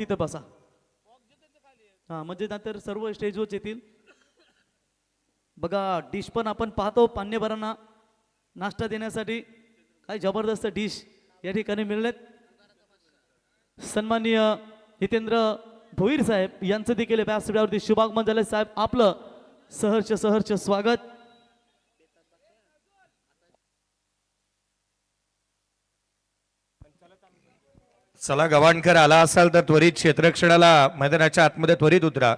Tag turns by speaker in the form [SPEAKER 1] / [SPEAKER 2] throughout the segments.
[SPEAKER 1] तिथं बसा. हा म्हणजे नंतर सर्व स्टेजवर येतील. बघा डिश पण आपण पाहतो पान्यवरांना नाश्ता देण्यासाठी काय जबरदस्त डिश या ठिकाणी मिळलेत. सन्माननीय हितेंद्र भोईर साहेब यांचं देखील व्यासपीठावरती शुभागमन झाले. साहेब आपलं सहर्ष सहर्ष स्वागत.
[SPEAKER 2] चला गवाणकर आला असाल तर त्वरित क्षेत्ररक्षणाला मैदानाच्या आतमध्ये त्वरित उतरा.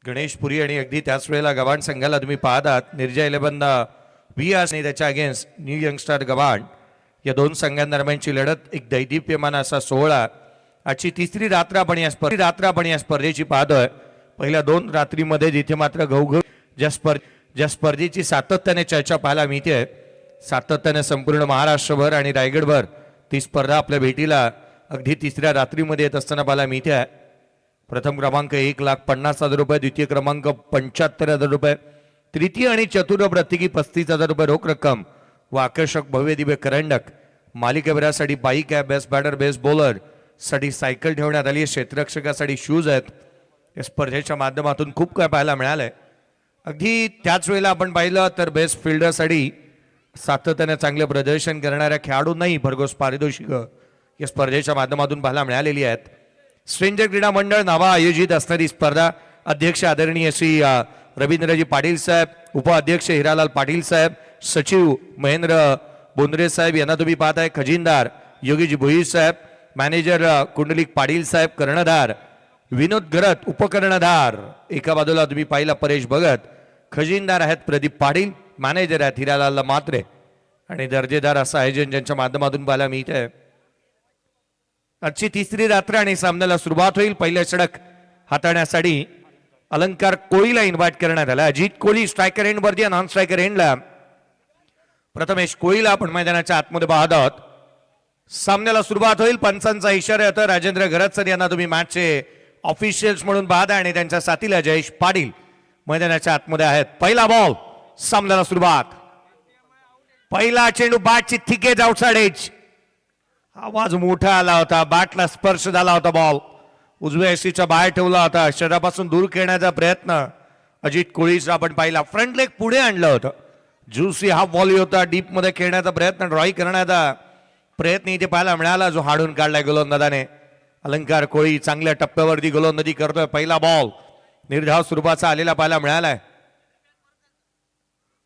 [SPEAKER 2] गणेश पुरी आणि अगदी त्याच वेळेला गवाण संघाला तुम्ही पाहतात निर्जय 11 व्हीआर आणि त्याच्या अगेन्स्ट न्यू यंगस्टर गवाण या दोन संघांदरम्यानची लढत एक दैदिप्यमान असा सोहळा. आजची तिसरी रात्र आपण या स्पर्धेची पाहतोय. पहिल्या 2 रात्रीमध्ये जिथे मात्र घवघव ज्या स्पर्धेची सातत्याने चर्चा पाहायला मिळते, सातत्याने संपूर्ण महाराष्ट्रभर आणि रायगडभर ती स्पर्धा आपल्या भेटीला अगदी तिसऱ्या रात्रीमध्ये येत असताना पाहायला मिळते. प्रथम क्रमांक 1,50,000 रुपये, द्वितीय क्रमांक 75,000 रुपये, तृतीय आणि चतुर्थ प्रत्येकी 35,000 रुपये रोख रक्कम व आकर्षक भव्य दिव्य करंडक. मालिकेभरासाठी बाईक आहे, बेस्ट बॅटर बेस्ट बॉलर साठी सायकल ठेवण्यात आली आहे, क्षेत्ररक्षकासाठी शूज आहेत. या स्पर्धेच्या माध्यमातून खूप काय पाहायला मिळालंय. अगदी त्याच वेळेला आपण पाहिलं तर बेस्ट फिल्डरसाठी सातत्याने चांगले प्रदर्शन करणाऱ्या खेळाडूंनाही भरघोस पारितोषिक या स्पर्धेच्या माध्यमातून पाहायला मिळालेली आहेत. स्ट्रेंजर क्रीडा मंडळ नावा आयोजित असणारी स्पर्धा अध्यक्ष आदरणीय श्री रवींद्रजी पाटील साहेब, उपाध्यक्ष हिरालाल पाटील साहेब, सचिव महेंद्र बोंद्रे साहेब यांना तुम्ही पाहताय, खजिनदार योगीजी भोईर साहेब, मॅनेजर कुंडलिक पाटील साहेब, कर्णधार विनोद गरत, उपकर्णधार एका बाजूला तुम्ही पाहिला परेश भगत, खजिनदार आहेत प्रदीप पाटील, मॅनेजर आहेत हिरालाल मात्रे आणि दर्जेदार असं आयोजन ज्यांच्या माध्यमातून पाहायला मिळतंय. आजची तिसरी रात्र आणि सामन्याला सुरुवात होईल. पहिल्या षटक हाताळण्यासाठी अलंकार कोळीला इन्व्हाइट करण्यात आला. अजित कोळी स्ट्रायकर एंड वरती, नॉन स्ट्रायकर एंडला प्रथमेश कोळीला आपण मैदानाच्या आतमध्ये पाहत आहोत. सामन्याला सुरुवात होईल. पंचांचा इशारा येतो. राजेंद्र गरजसर यांना तुम्ही मॅचचे ऑफिशियल्स म्हणून पाहता आणि त्यांच्या साथीला जयेश पाटील मैदानाच्या आतमध्ये आहेत. पहिला बॉल, सामन्याला सुरुवात. पहिला चेंडू बॅटची थिकेज आउटसाइड एज. आवाज मोठा आला होता, बॅटला स्पर्श झाला होता. बॉल उजव्या एसीच्या बाहेर ठेवला होता. शरीरापासून दूर खेळण्याचा प्रयत्न अजित कोळीचा आपण पाहिला. फ्रंट लेग पुढे आणलं होतं. ज्युसी हाफ व्हॉली होता. डीप मध्ये खेळण्याचा प्रयत्न, ड्रॉई करण्याचा प्रयत्न इथे पाहायला मिळाला जो हाडून काढलाय गोलंदाजाने. अलंकार कोळी चांगल्या टप्प्यावरती गोलंदाजी करतोय. पहिला बॉल निर्धाव स्वरूपाचा आलेला पाहायला मिळालाय.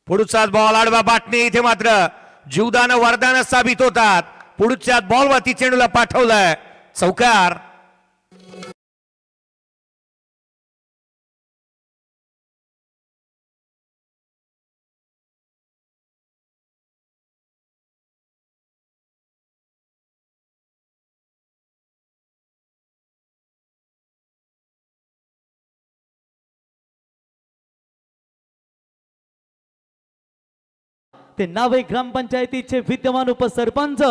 [SPEAKER 2] पुढचाच बॉल आडवा बाटणे इथे मात्र जीवदान वरदान साबित होतात. पुढच्या बॉलवरती चेंडूला पाठवलाय, चौकार.
[SPEAKER 1] ते नावे ग्रामपंचायतीचे विद्यमान उपसरपंच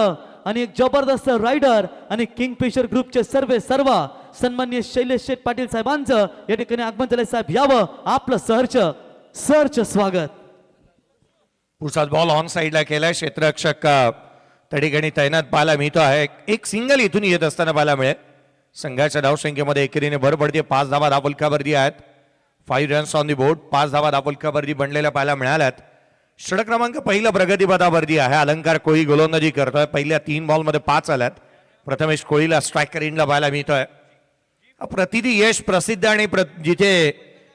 [SPEAKER 1] आणि एक जबरदस्त रायडर आणि किंगफिशर ग्रुपचे सर्व सन्माननीय शैलेश शेठ पाटील साहेबांचं या ठिकाणी आगमन झाले. साहेब यावं, आपलं सहर्ष स्वागत.
[SPEAKER 2] पुढचा बॉल ऑन साइडला केलाय. क्षेत्ररक्षक त्या ठिकाणी तैनात पाहायला मिळतो आहे. एक सिंगल इथून येत असताना पाहायला मिळेल. संघाच्या धावसंख्येमध्ये एकेरीने भर पडते. 5 धावा धावफलकावरती आहेत. 5 रन्स ऑन दी बोर्ड. 5 धावा धावफलकावरती बनलेल्या पाहायला मिळाल्यात. षटक क्रमांक पहिला प्रगतीपथावरती आहे. अलंकार कोळी गोलंदाजी करतोय. पहिल्या 3 बॉलमध्ये 5 आल्यात. प्रथमेश कोळीला स्ट्रायकर एंडला पाहायला मिळतोय. प्रतिदी यश प्रसिद्ध आणि जिथे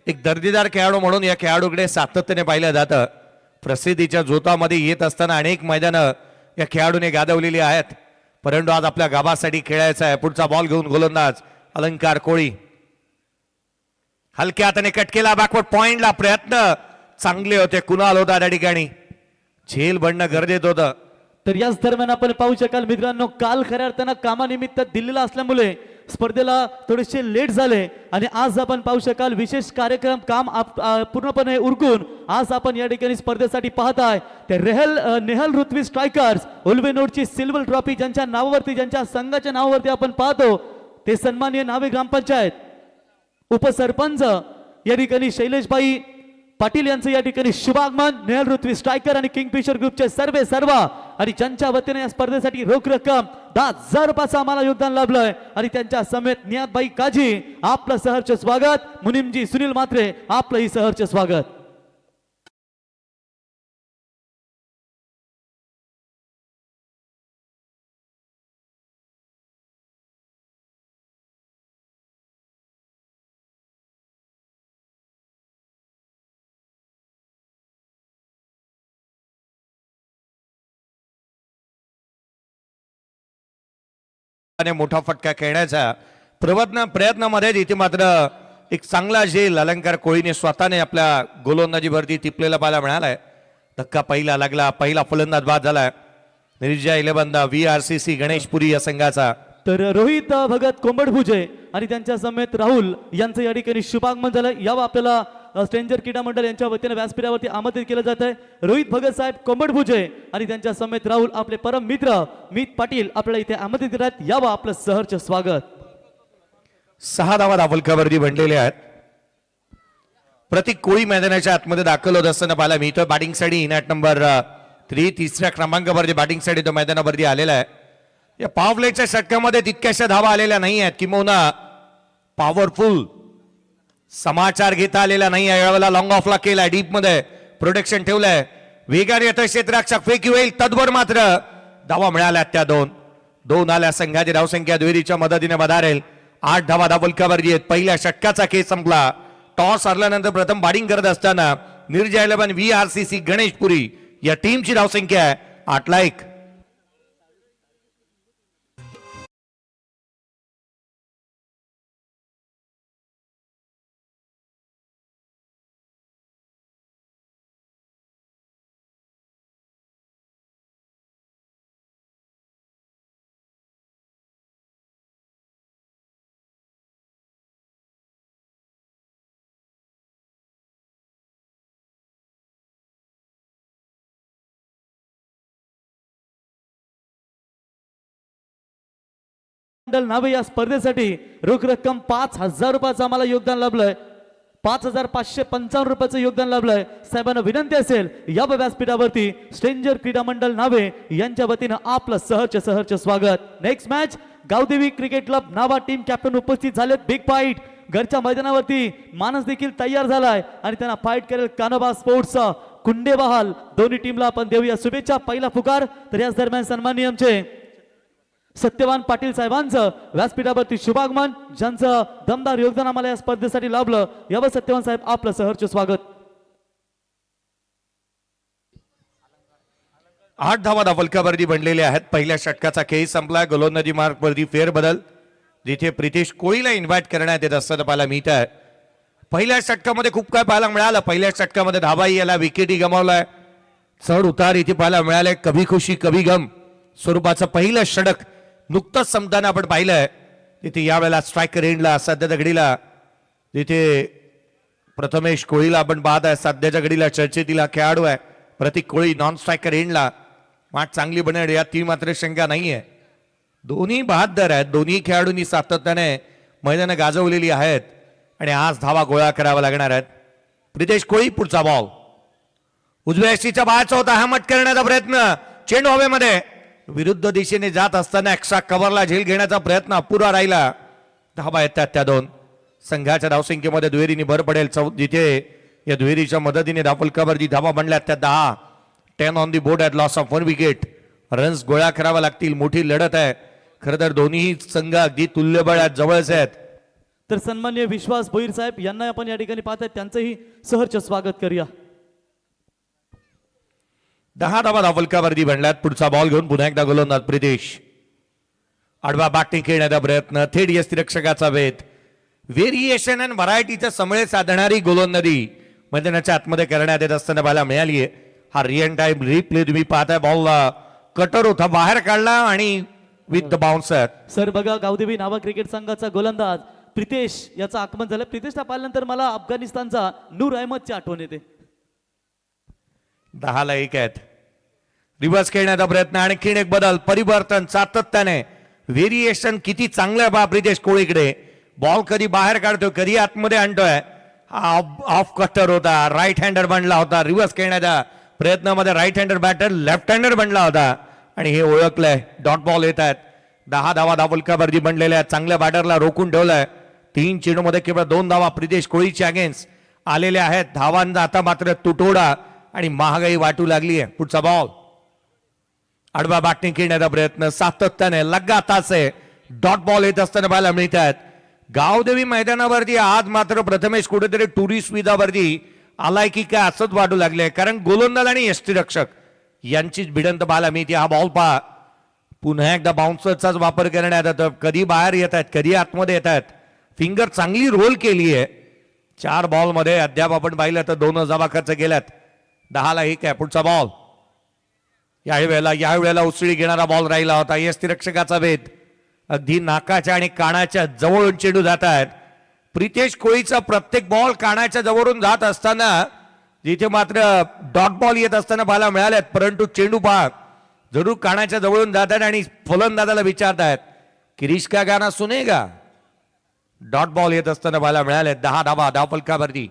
[SPEAKER 2] एक दर्जेदार खेळाडू म्हणून या खेळाडूकडे सातत्याने पाहिलं जातं. प्रसिद्धीच्या जोतामध्ये येत असताना अनेक मैदानं या खेळाडूने गाजवलेली आहेत. परंतु आज आपल्या गावासाठी खेळायचा आहे. पुढचा बॉल घेऊन गोलंदाज अलंकार कोळी हलक्या हाताने कट केला. बॅकवर्ड पॉइंटला प्रयत्न चांगले होते. कुणाल होता त्या ठिकाणी, झेल बनणं गरजेचं होतं.
[SPEAKER 1] तर याच दरम्यान आपण पाहू शकाल मित्रांनो, काल खऱ्या अर्थानं कामानिमित्त दिल्लीला असल्यामुळे स्पर्धेला थोडेसे लेट झाले आणि आज आपण पाहू शकाल विशेष कार्यक्रम काम पूर्णपणे उरकून आज आपण या ठिकाणी स्पर्धेसाठी पाहताय ते Nehal Ritvi strikers उल्वेनोडची silver trophy ज्यांच्या नावावरती, ज्यांच्या संघाच्या नावावरती आपण पाहतो ते सन्माननीय नावे ग्रामपंचायत उपसरपंच या ठिकाणी शैलेशभाई पाटील यांचं या ठिकाणी शुभागमन. नेहल ऋत्वी स्ट्रायकर आणि किंगफिशर ग्रुपचे सर्व आणि ज्यांच्या वतीने या स्पर्धेसाठी रोख रक्कम 10,000 रुपयाचं आम्हाला योगदान लाभलंय आणि त्यांच्या समेत नियातबाई काजी आपलं सहर्ष स्वागत. मुनिमजी सुनील मात्रे आपलंही सहर्ष स्वागत.
[SPEAKER 2] आणि मोठा फटका खेळण्याचा प्रयत्नामध्ये इथे मात्र एक चांगला झेल अलंकार कोळीने स्वतःने आपल्या गोलंदाजीवरती टिपलेला पाहायला मिळालाय. धक्का पहिला लागला, पहिला फलंदाज बाद झालाय निर्जय 11 VRCC गणेशपुरी या संघाचा.
[SPEAKER 1] तर रोहित भगत कोंबडभुजे आणि त्यांच्या समेत राहुल यांचं या ठिकाणी शुभागमन झालं. यावं आपल्याला स्ट्रेंजर क्रीडा मंडळ यांच्या वतीने व्यासपीठावरती आमंत्रित केलं जात आहे. रोहित भगत साहेब कोंबडभुजे आणि त्यांच्या समेत राहुल आपले परम मित्र मीत पाटील आपल्याला इथे आमंत्रित करत. यावं आपलं सहर्ष स्वागत.
[SPEAKER 2] 6 धावा धावलकावरती बनलेले आहेत. प्रतीक कोळी मैदानाच्या आतमध्ये दाखल होत असताना पाहायला मिळतोय. बॅटिंगसाठी नॅट नंबर 3 तिसऱ्या क्रमांकावरती बॅटिंगसाठी तो मैदानावरती आलेला आहे. या पॉवरप्लेच्या षटकामध्ये तितक्याशा धावा आलेल्या नाही आहेत किंवा पॉवरफुल समाचार घेता आलेला नाही आहे. यावेळेला लॉंग ऑफला केलाय, डीप मध्ये प्रोटेक्शन ठेवलंय. वेगाने येतं क्षेत्ररक्षक फेकी होईल, तद्भर मात्र धावा मिळाल्या. त्या दोन आल्या. संघाची धावसंख्या दुहेरीच्या मदतीने वधारेल. 8 धावा धावलकावरती आहेत. पहिल्या षटकाचा खेळ संपला. टॉस हरल्यानंतर प्रथम बॅटिंग करत असताना निर्जय 11 VRCC गणेशपुरी या टीमची धावसंख्या आहे 8-1.
[SPEAKER 1] मंडळ नावे या स्पर्धेसाठी रोख रक्कम 5,000 रुपयाचं आम्हाला योगदान लाभलंय. 5,555 रुपयाचं योगदान लाभलंय. साहेबांना विनंती असेल या व्यासपीठावरती स्ट्रेंजर क्रीडा मंडळ नावे यांच्या वतीनं आपलं सहर्ष स्वागत. Next match Gavdevi cricket club नावा टीम कॅप्टन उपस्थित झालेत. बिग फाईट घरच्या मैदानावरती मानस देखील तयार झालाय आणि त्यांना फाईट करेल कानोबा स्पोर्ट्सचा कुंडे बहाल. दोन्ही टीमला आपण देऊया शुभेच्छा. पहिला पुकार तर याच दरम्यान सन्माननीय आमचे सत्यवान पाटील साहेबांचं व्यासपीठावरती शुभागमन, ज्यांचं दमदार योगदान आम्हाला या स्पर्धेसाठी लाभलं. यावर सत्यवान साहेब आपलं सहर्ष स्वागत.
[SPEAKER 2] 8 धावा धावलकावरती बनलेले आहेत. पहिल्या षटकाचा खेळ संपला. गोलंदाजी मार्कवरती फेरबदल जिथे प्रितेश कोळीला इन्व्हाइट करण्यात येत असताना पाहायला मिळत आहे. पहिल्या षटकामध्ये खूप काय पाहायला मिळालं. पहिल्या षटकामध्ये धाबाई याला विकेटी गमावलाय. चढ उतार इथे पाहायला मिळाले. कभी खुशी कभी गम स्वरूपाचं पहिलं षटक नुकतंच संपताना आपण पाहिलंय. तिथे यावेळेला स्ट्रायकर एंडला सध्याच्या घडीला तिथे प्रथमेश कोळीला आपण पाहत आहे. सध्याच्या घडीला चर्चेतील खेळाडू आहे प्रतीक कोळी. नॉन स्ट्रायकर एंडला माठ चांगली बनेल यात ती मात्र शंका नाहीये. दोन्ही बहादर आहेत. दोन्ही खेळाडूंनी सातत्याने मैदानं गाजवलेली आहेत आणि आज धावा गोळा करावा लागणार आहेत. प्रितेश कोळी पुढचा बॉल उजव्या यष्टीच्या बाहेरचा होता. हा मट करण्याचा प्रयत्न, चेंडू हवेमध्ये विरुद्ध दिशेने जात असताना एक्स्ट्रा कव्हरला झेल घेण्याचा प्रयत्न अपुरा राहिला. धावा येतात त्या दोन. संघाच्या धावसंख्येमध्ये दुहेरीने भर पडेल. जिथे या दुहेरीच्या मदतीने धावलकावरती धावा बनल्यात त्या 10. 10 on the board at loss of 1 wicket. Runs गोळा करावा लागतील. मोठी लढत आहे. खरं तर दोन्ही संघ अगदी तुल्यबळ आहेत, जवळच आहेत.
[SPEAKER 1] तर सन्मान्य विश्वास भोईर साहेब यांना आपण या ठिकाणी पाहताय, त्यांचंही सहर्ष स्वागत करूया.
[SPEAKER 2] 10 धावा धावलकावरती बनल्यात. पुढचा बॉल घेऊन पुन्हा एकदा गोलंदाज प्रितेश. आडवा बॅटिंग खेळण्याचा प्रयत्न, थेट यष्टिरक्षकाचा वेध. व्हेरिएशन अँड व्हरायटीचा समळे साधणारी गोलंदाजी मैदानाच्या आतमध्ये करण्यात येत असताना पाहायला मिळाली आहे. हा रिअल टाइम रिप्ले तुम्ही पाहताय. बॉल कटर होता, बाहेर काढला आणि विथ द बाउन्सर.
[SPEAKER 1] सर बघा, गावदेवी नावा क्रिकेट संघाचा गोलंदाज प्रितेश याचं आगमन झालं. प्रितेशला पाहिल्यानंतर मला अफगाणिस्तानचा नूर अहमदची आठवण येते.
[SPEAKER 2] 10-1 आहेत. रिव्हर्स खेळण्याचा प्रयत्न, आणखीन एक बदल, परिवर्तन सातत्याने. व्हेरिएशन किती चांगलं आहे बा प्रितेश कोळीकडे. बॉल कधी बाहेर काढतोय, कधी आतमध्ये आणतोय. ऑफ कटर होता, राईट हँडर बनला होता. रिव्हर्स खेळण्याचा प्रयत्नामध्ये right hander batter left hander बनला होता आणि हे ओळखलंय. डॉट बॉल येत आहेत. 10 धावा धावफलकावरती बनलेल्या आहेत. चांगल्या बॅटरला रोखून ठेवलंय. 3 चेंडूमध्ये केवळ 2 धावा प्रितेश कोळीच्या अगेन्स्ट आलेल्या आहेत. धावांचा आता मात्र तुटवडा आणि महागाई वाटू लागली आहे. पुढचा बॉल आडवा बॅटिंग खेळण्याचा प्रयत्न सातत्याने लगातार आहे. डॉट बॉल येत असताना पाहायला मिळत आहेत. गावदेवी मैदानावरती आज मात्र प्रथमेश कुठेतरी टुरिस्ट विधावरती आलाय की काय असंच वाटू लागले, कारण गोलंदाज आणि यष्टीरक्षक यांचीच भिडंत पाहायला मिळते. हा बॉल पहा पुन्हा एकदा बाउन्सरचाच वापर करण्यात येतो. कधी बाहेर येत आहेत कधी आतमध्ये येत आहेत. फिंगर चांगली रोल केली आहे. 4 बॉलमध्ये अद्याप आपण पाहिलं तर 2 धावा खर्च केल्यात. 10ला 1 आहे. पुढचा बॉल यावेळेला उसळी घेणारा बॉल राहिला होता. यष्टीरक्षकाचा भेद अगदी नाकाच्या आणि कानाच्या जवळून चेंडू जात आहेत. प्रितेश कोळीचा प्रत्येक बॉल कानाच्या जवळून जात असताना जिथे मात्र डॉट बॉल येत असताना पाहायला मिळाल्यात, परंतु चेंडू पहा जरूर कानाच्या जवळून जात आहेत आणि फलंदाजाला विचारतायत किरीश का गाना सुनेगा. डॉट बॉल येत असताना पाहायला मिळाले. 10 धावा धावफलकावरती.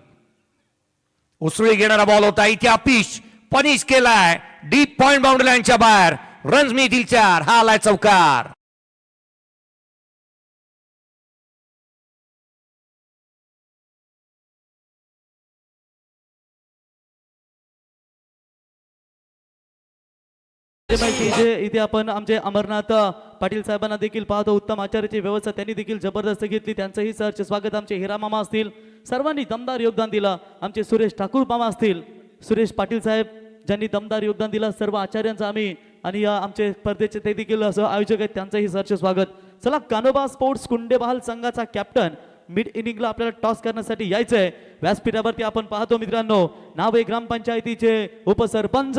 [SPEAKER 2] उसळी घेणारा बॉल होता इथे अपिश पनिश केलाय. डीप पॉइंट बाउंड्री लाईनच्या बाहेर. रन्स मिळतील 4. हा आलाय चौकार.
[SPEAKER 1] इथे आपण आमचे अमरनाथ पाटील साहेबांना देखील पाहतो. उत्तम आचार्याची व्यवस्था त्यांनी देखील जबरदस्त घेतली. त्यांचंही सहर्ष स्वागत. आमचे हिरा मामा असतील सर्वांनी दमदार योगदान दिलं. आमचे सुरेश ठाकूर मामा असतील, सुरेश पाटील साहेब ज्यांनी दमदार योगदान दिलं. सर्व आचार्यांचं आम्ही आणि आमचे स्पर्धेचे ते देखील असं आयोजक आहेत त्यांचंही सहर्ष स्वागत. चला कानोबा स्पोर्ट्स कुंडेबहाल संघाचा कॅप्टन मिड इनिंगला आपल्याला टॉस करण्यासाठी यायचंय. व्यासपीठावरती आपण पाहतो मित्रांनो नावे ग्रामपंचायतीचे उपसरपंच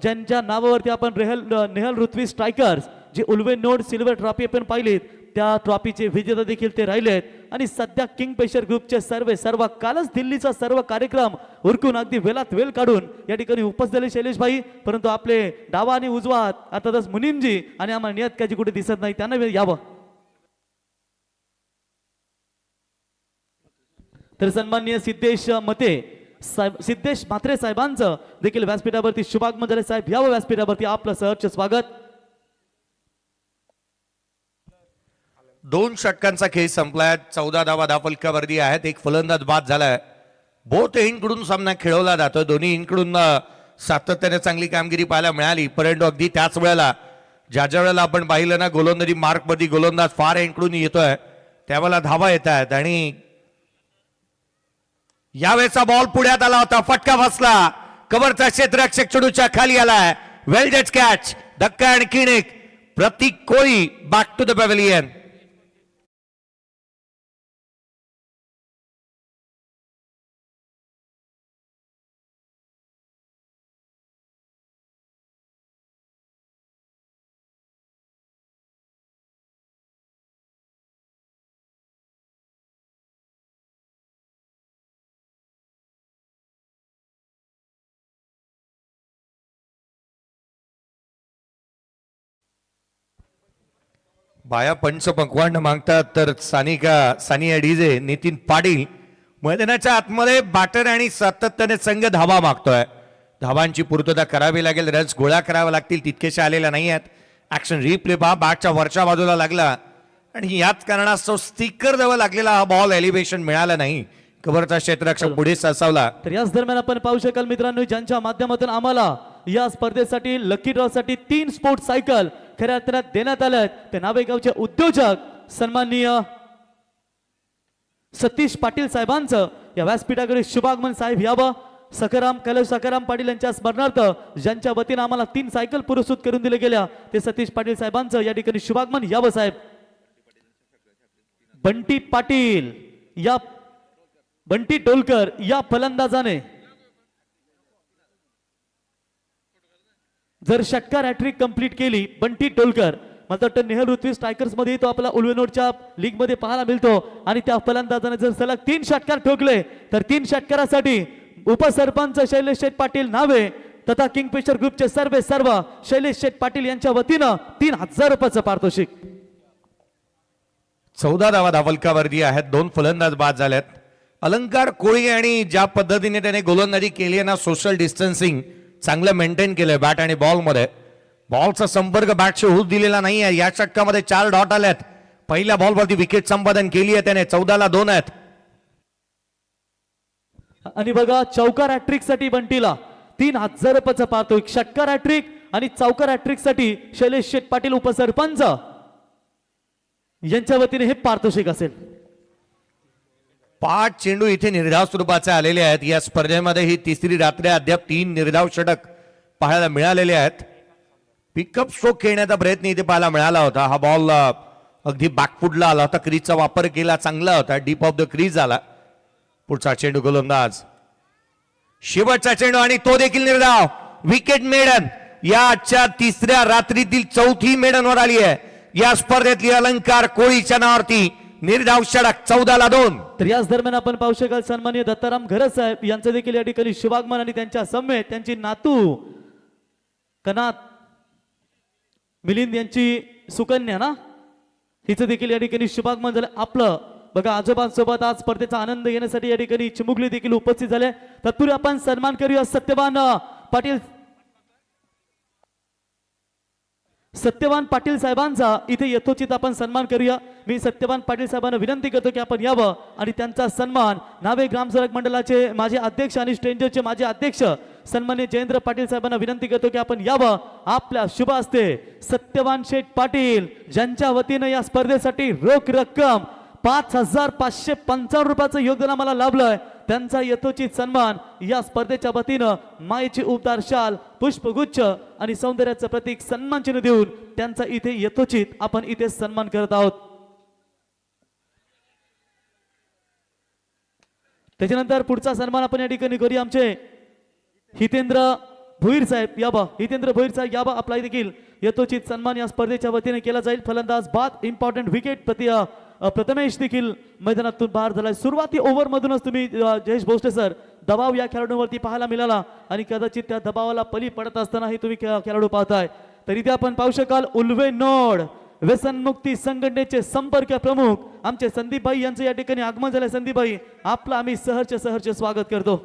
[SPEAKER 1] ज्यांच्या नावावरती आपण नेहल ऋत्वी स्ट्रायकर्स जी उल्वे नोड सिल्वर ट्रॉफी आपण पाहिलीत त्या ट्रॉफीचे विजेता देखील ते राहिलेत. आणि सध्या किंगफिशर ग्रुपचे सर्व कालच दिल्लीचा सर्व कार्यक्रम उरकून अगदी वेळात वेळ काढून या ठिकाणी उपस्थित झाले शैलेश भाई. परंतु आपले डावा आणि उजवा अर्थातच मुनीमजी आणि आम्हाला नियतकाजी कुठे दिसत नाही, त्यांना यावं. तर सन्माननीय सिद्धेश म्हात्रे साहेबांचं देखील व्यासपीठावरती शुभागमन झाले. साहेब यावं व्यासपीठावरती. आपलं सहर्ष स्वागत.
[SPEAKER 2] 2 षटकांचा खेळ संपलाय. 14 धावा धावफलकावरती आहेत. एक फलंदाज बाद झालाय. बोथ एंडकडून सामना खेळवला जातोय. दोन्ही एंडकडून सातत्याने चांगली कामगिरी पाहायला मिळाली. परंतु अगदी त्याच वेळेला ज्या वेळेला आपण पाहिलं ना गोलंदाजी मार्कमध्ये गोलंदाज फार एंडकडून येतोय त्यावेळेला धावा येत आहेत. आणि यावेळेचा बॉल पुढ्यात आला होता. फटका बसला. कव्हरचा क्षेत्ररक्षक चेंडूच्या खाली आलाय. वेल जज कॅच. धक्का आणि किणिक. प्रतीक कोळी बॅक टू द पॅव्हेलियन. बाया पंच पकवान मागतात तर सानिया डीजे नितीन पाटील मैदानाच्या आतमध्ये बॅटर आणि सातत्याने संघ धावा मागतोय. धावांची पूर्तता करावी लागेल. रन्स गोळा करावा लागतील. तितकेशा आलेल्या नाही आहेत. ऍक्शन रिप्ले पहा बॅटच्या वरच्या बाजूला लागला आणि याच कारणास्तव स्टिकर जवळ लागलेला हा बॉल एलिव्हेशन मिळाला नाही. कव्हरचा क्षेत्ररक्षक पुढे सासावला.
[SPEAKER 1] तर याच दरम्यान आपण पाहू शकाल मित्रांनो ज्यांच्या माध्यमातून आम्हाला या स्पर्धेसाठी लकी ड्रॉ साठी 3 स्पोर्ट्स सायकल खऱ्या अर्थात देण्यात आल्यात. ते नावेगावचे उद्योजक सन्माननीय सतीश पाटील साहेबांचं या व्यासपीठाकडे शुभागमन. साहेब यावं. सखाराम पाटील यांच्या स्मरणार्थ ज्यांच्या वतीनं आम्हाला 3 सायकल पुरस्कृत करून दिले गेल्या ते सतीश पाटील साहेबांचं या ठिकाणी शुभागमन यावं. साहेब बंटी टोलकर या फलंदाजाने जर षटकार हॅट्रिक कंप्लीट केली. बंटी टोलकर मला वाटतं नेहल ऋत्वी स्ट्रायकर्स मध्ये तो आपला उल्वेनोडच्या लीग मध्ये पाहायला मिळतो. आणि त्या फलंदाजाने जर सलग 3 षटकार ठोकले तर 3 षटकारासाठी उपसरपंच शैलेश शेठ पाटील नावे तथा किंगफिशर ग्रुपचे सर्व शैलेश शेठ पाटील यांच्या वतीनं 3000 रुपयाचं पारितोषिक.
[SPEAKER 2] 14 धावा धावफलकावरती आहेत. 2 फलंदाज बाद झालेत. अलंकार कोळी आणि ज्या पद्धतीने त्याने गोलंदाजी केली आहे ना सोशल डिस्टन्सिंग चांगलं मेंटेन केलंय बॅट आणि बॉलमध्ये. बॉलचा संपर्क बॅटशी होऊ दिलेला नाही आहे. या षटकामध्ये 4 डॉट आल्यात. पहिल्या बॉलवरती विकेट संपादन केली आहे त्याने. 14-2 आहेत.
[SPEAKER 1] आणि बघा चौकार हॅट्रिक साठी बंटीला 3000 रुपयाचा पारितोषिक. षटकार हॅट्रिक आणि चौकार हॅट्रिक साठी शैलेश शेठ पाटील उपसरपंच यांच्या वतीने हे पारितोषिक असेल.
[SPEAKER 2] 5 चेंडू इथे निर्धाव स्वरूपाचे आलेले आहेत. या स्पर्धेमध्ये ही तिसरी रात्र आहे. अद्याप 3 निर्धाव षटक पाहायला मिळालेले आहेत. पिकअप स्ट्रोक खेळण्याचा प्रयत्न इथे पाहायला मिळाला होता. हा बॉल अगदी बॅकफुटला आला होता. क्रीजचा वापर केला चांगला होता. डीप ऑफ द क्रीज आला. पुढचा चेंडू गोलंदाज. शेवटचा चेंडू आणि तो देखील निर्धाव. विकेट मेडन या आजच्या तिसऱ्या रात्रीतील चौथी मेडनवर आली आहे. या स्पर्धेतली अलंकार कोळीच्या नावावरती निर्धाव षटक. 14-2.
[SPEAKER 1] तर याच दरम्यान आपण पाहू शकाल सन्माननीय दत्ताराम घरत साहेब यांचं देखील या ठिकाणी शुभागमन आणि त्यांच्या समेत त्यांची नातू कनात मिलिंद यांची सुकन्या ना हिचं देखील या ठिकाणी शुभागमन झालं. आपलं बघा आजोबांसोबत आज स्पर्धेचा आनंद घेण्यासाठी या ठिकाणी चिमुकली देखील उपस्थित झाले. तत्पूर्वी आपण सन्मान करूया सत्यवान पाटील साहेबांचा इथे यथोचित आपण सन्मान करूया. मी सत्यवान पाटील साहेबांना विनंती करतो की आपण यावं आणि त्यांचा सन्मान नावे ग्रामसेवक मंडळाचे माझे अध्यक्ष आणि स्ट्रेंजरचे माझे अध्यक्ष सन्माननीय जयेंद्र पाटील साहेबांना विनंती करतो की आपण यावं. आपल्या शुभ हस्ते सत्यवान शेठ पाटील ज्यांच्या वतीनं या स्पर्धेसाठी रोख रक्कम 5555 रुपयाचं योगदान आम्हाला लाभलंय त्यांचा यथोचित सन्मान या स्पर्धेच्या वतीनं मायेची उबदार शाल पुष्पगुच्छ आणि सौंदर्याचं प्रतीक सन्मान चिन्ह देऊन त्यांचा इथे यथोचित आपण इथे सन्मान करत आहोत. त्याच्यानंतर पुढचा सन्मान आपण या ठिकाणी करूया. आमचे हितेंद्र भोईर साहेब याबा. हितेंद्र भोईर साहेब याबा आपला देखील यथोचित सन्मान या स्पर्धेच्या वतीने केला जाईल. फलंदाज बाद इम्पॉर्टंट विकेट प्रथमेश देखील मैदानातून बाहेर झालाय. सुरुवाती ओव्हर मधूनच तुम्ही जयेश भोसले सर दबाव या खेळाडूंवरती पाहायला मिळाला आणि कदाचित त्या दबावाला पली पडत असतानाही तुम्ही खेळाडू पाहताय. तर इथे आपण पाहू शकाल उल्वे नोड व्यसनमुक्ती संघटनेचे संपर्क प्रमुख आमचे संदीप भाई यांचं या ठिकाणी आगमन झालंय. संदीप भाई आपलं आम्ही सहर्ष स्वागत करतो.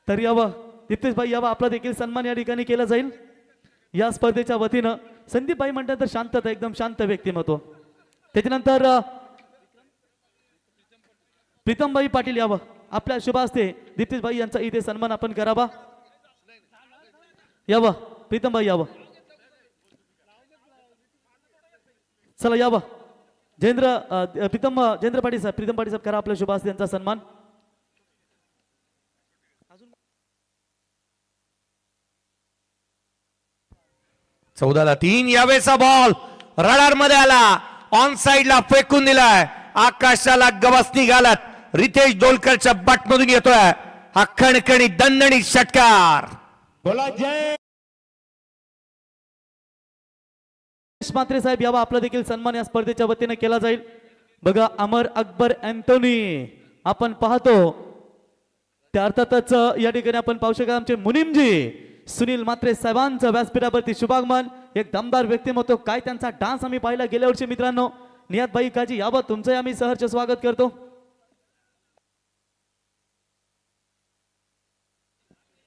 [SPEAKER 1] तर यावं दीप्तेश भाई यावं आपला देखील सन्मान या ठिकाणी केला जाईल या स्पर्धेच्या वतीनं. संदीप भाई म्हणतात तर शांतता एकदम शांत व्यक्तिमत्व. त्याच्यानंतर प्रीतमभाई पाटील यावं आपल्या शुभ हस्ते दीप्तेश भाई यांचा इथे सन्मान आपण करावा. यावं प्रीतमभाई यावं. चला यावं जयेंद्र पाटील साहेब प्रीतम पाटील साहेब करा आपल्या शुभ हस्ते यांचा सन्मान.
[SPEAKER 2] चौदाला 3 यावेळेचा बॉल रडार मध्ये आला. ऑन साइडला फेकून दिलाय. आकाशाला गवसणी घालत रितेश डोलकरच्या बॅट मधून येतोय हा खणखणी दणदणीत षटकार.
[SPEAKER 1] म्हात्रे साहेब यावा आपला देखील सन्मान या स्पर्धेच्या वतीने केला जाईल. बघा अमर अकबर अँथोनी आपण पाहतो त्या अर्थातच या ठिकाणी आपण पाहू शकता आमचे मुनीमजी सुनील म्हात्रे साहेबांचं व्यासपीठावरती शुभागमन. एक दमदार व्यक्तिमत्व काय त्यांचा डान्स आम्ही पाहिला गेल्या वर्षी मित्रांनो. नियात भाई काजी यावं तुमचं आम्ही सहर्ष स्वागत करतो.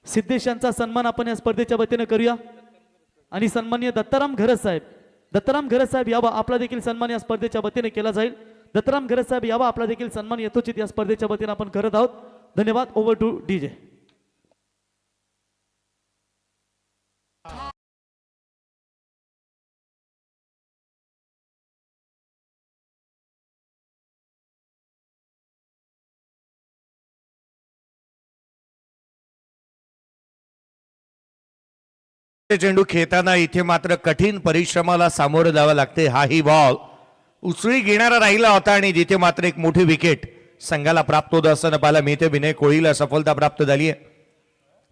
[SPEAKER 1] सिद्धेश यांचा सन्मान आपण या स्पर्धेच्या वतीने करूया. आणि सन्माननीय दत्ताराम घरत साहेब यावा आपला देखील सन्मान या स्पर्धेच्या वतीने केला जाईल. दत्ताराम घरत साहेब यावा आपला देखील सन्मान यथोचित या स्पर्धेच्या वतीने आपण करत आहोत. धन्यवाद. Over two DJ.
[SPEAKER 2] चेंडू खेळताना इथे मात्र कठीण परिश्रमाला सामोरं जावं लागते. हाही बॉल उसळी घेणारा राहिला होता आणि जिथे मात्र एक मोठी विकेट संघाला प्राप्त होत असताना पाहायला मिळते. विनय कोळीला सफलता प्राप्त झाली आहे.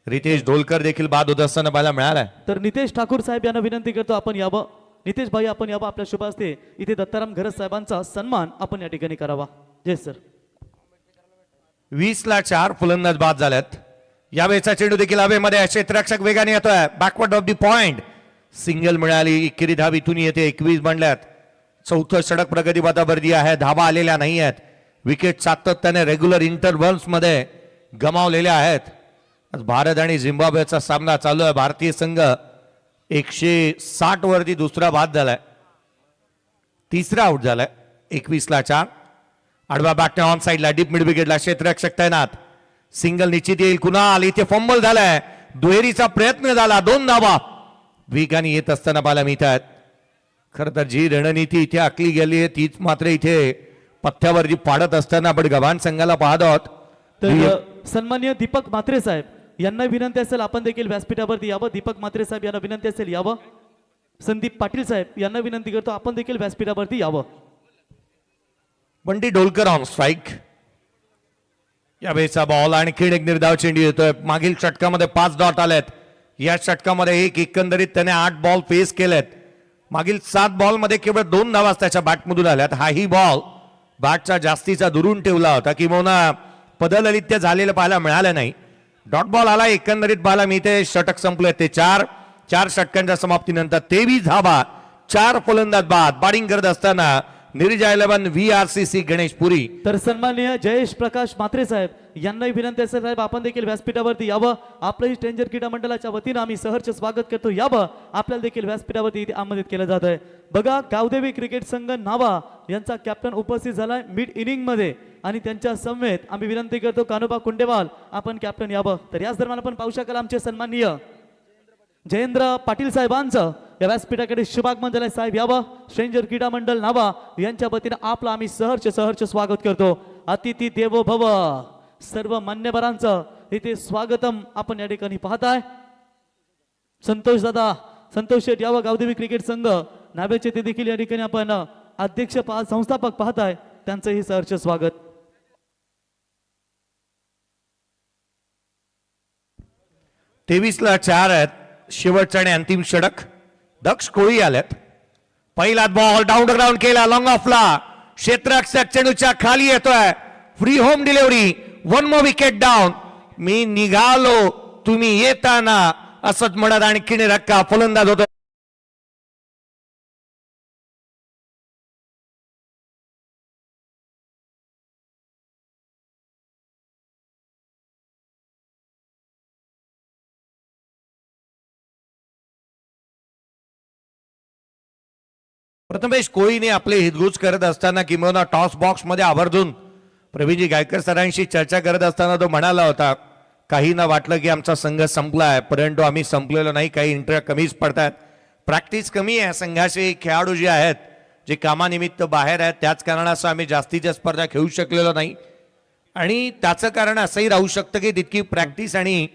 [SPEAKER 2] रितेश ढोलकर देखील बाद होत असताना पाहायला मिळाला.
[SPEAKER 1] तर नितेश ठाकूर साहेब यांना विनंती करतो आपण यावं. नितेश भाई आपण यावं आपल्या शुभ हस्ते इथे दत्ताराम घरत साहेबांचा सन्मान आपण या ठिकाणी करावा. जय सर.
[SPEAKER 2] 20ला 4 फलंदाज बाद झाल्यात. यावेळेचा चेंडू देखील हवेमध्ये क्षेत्ररक्षक वेगाने येतोय. Backward of the point single मिळाली. इकेरी धाव इथून येते. 21 बनल्यात. चौथं षटक प्रगतीपथावरती आहे. धावा आलेल्या नाही आहेत. विकेट सातत्याने रेग्युलर इंटरव्हल्स मध्ये गमावलेल्या आहेत. आज भारत आणि झिम्बाब्वेचा सामना चालू आहे. भारतीय संघ 160 वरती दुसरा बाद झालाय, तिसरा आउट झालाय. 21-4 आडवा बॅटने ऑन साइडला डीप मिड विकेटला क्षेत्ररक्षक तैनात. सिंगल निश्चित येईल. कुणाल इथे फंबल झालाय. दुहेरीचा प्रयत्न झाला. 2 धावा वेगाने येत असताना पाहायला मिळतात. खर तर जी रणनीती इथे आखली गेली आहे तीच मात्र इथे पथ्यावरती पाडत असताना आपण गव्हाण संघाला पाहत आहोत.
[SPEAKER 1] तर सन्माननीय दीपक म्हात्रे साहेब यांना विनंती असेल आपण देखील व्यासपीठावरती यावं. दीपक म्हात्रे साहेब यांना विनंती असेल यावं. संदीप पाटील साहेब यांना विनंती करतो आपण देखील व्यासपीठावरती यावं.
[SPEAKER 2] Bunty Dolkar on strike. यावेळेचा बॉल आणखी एक निर्धाव चेंडू येतोय. मागील षटकामध्ये 5 डॉट आलेत. या षटकामध्ये एकंदरीत त्याने 8 बॉल फेस केलेत. मागील 7 बॉलमध्ये केवळ 2 धावाच त्याच्या बॅटमधून आल्यात. हाही बॉल बॅटचा जास्तीचा दुरून ठेवला होता किंवा पदललित्य झालेलं पाहायला मिळालं नाही. डॉट बॉल आला. एकंदरीत पाहायला मिळते षटक संपले ते 4 षटकांच्या समाप्तीनंतर 23 धावा, 4 फलंदाज बाद. बॅटिंग करत असताना निर्जा 11 VRCC गणेश पुरी.
[SPEAKER 1] तर सन्माननीय जयेश प्रकाश म्हात्रे साहेब यांनाही विनंती असेल साहेब आपण देखील व्यासपीठावरती यावं. आपलंही स्ट्रेंजर क्रीडा मंडळाच्या वतीनं आम्ही सहर्ष स्वागत करतो. यावं आपल्याला देखील व्यासपीठावरती इथे आमंत्रित केलं जात आहे. बघा गावदेवी क्रिकेट संघ नावा यांचा कॅप्टन उपस्थित झालाय मिड इनिंग मध्ये आणि त्यांच्या समवेत आम्ही विनंती करतो कानोबा कुंडेवाल आपण कॅप्टन यावं. तर याच दरम्यान आपण पाहू शकाल आमचे सन्माननीय जयेंद्र पाटील साहेबांचं या व्यासपीठाकडे शुभागमन झालंय. साहेब यावं. स्ट्रेंजर क्रीडा मंडळ नावा यांच्या वतीनं आपलं आम्ही सहर्ष स्वागत करतो. अतिथी देवो भव सर्व मान्यवरांचं इथे स्वागतम आपण या ठिकाणी पाहताय. संतोष दादा संतोष शेठ यावं गावदेवी क्रिकेट संघ नाव्याचे ते देखील या ठिकाणी आपण अध्यक्ष संस्थापक पाहताय त्यांचंही सहर्ष स्वागत.
[SPEAKER 2] तेवीसला 4 आहेत. शेवटचा आणि अंतिम षटक. दक्ष कोळी आल्यात. पहिला बॉल डाऊन द ग्राउंड केला लॉंग ऑफला. क्षेत्ररक्षक चेंडूच्या खाली येतोय. Free home delivery. 1 more wicket down. मी निघालो तुम्ही येताना असंच म्हणत आणखीन रक्का फलंदाज होतो. प्रथमेश कोळीने आपले हितगुज करत असताना किंवा टॉस बॉक्स मध्ये आवर्जून प्रवीणजी गायकर सरांशी चर्चा करत असताना तो म्हणाला होता काही ना वाटलं की आमचा संघ संपलाय परंतु आम्ही संपलेलो नाही. काही इंटर कमीच पडतात. प्रॅक्टिस कमी आहे. संघाचे खेळाडू जे आहेत जे कामानिमित्त बाहेर आहेत त्याच कारणास्तव आम्ही जास्तीच्या स्पर्धा खेळू शकलेलो नाही आणि त्याचं कारण असंही राहू शकतं की तितकी प्रॅक्टिस आणि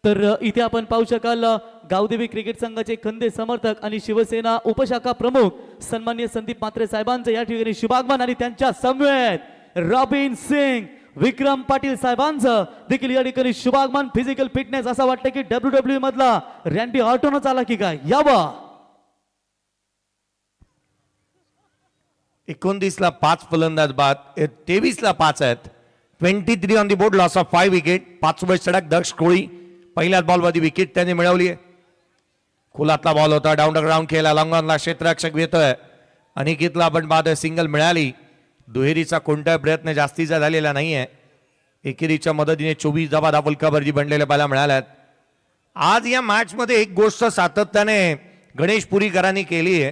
[SPEAKER 1] तर इथे आपण पाहू शकाल गावदेवी क्रिकेट संघाचे खंदे समर्थक आणि शिवसेना उपशाखा प्रमुख सन्माननीय संदीप म्हात्रे साहेबांचं या ठिकाणी शुभागमन आणि त्यांच्या समवेत रॉबिन सिंग विक्रम पाटील साहेबांचं देखील या ठिकाणी शुभागमन. फिजिकल फिटनेस असं वाटतं की WWE मधला रँडी ऑर्टनच आला की काय. यावं.
[SPEAKER 2] 29ला 5 फलंदाज बाद. 23ला 5 आहेत. 23 on the board. Loss of 5 wicket. 5वे षटक दक्ष कोळी. पहिल्याच बॉलमध्ये विकेट त्याने मिळवली आहे. खुलातला बॉल होता. डाऊन द ग्राउंड खेळला. लॉंग ऑनला क्षेत्ररक्षक येतोय. अनिकेतला आपण बाद सिंगल मिळाली. दुहेरीचा कोणताही प्रयत्न जास्तीचा झालेला नाहीये. एकेरीच्या मदतीने 24 धावा फलकावरती बनलेल्या पाहायला मिळाल्यात. आज या मॅच मध्ये एक गोष्ट सातत्याने गणेश पुरीकरांनी केली आहे.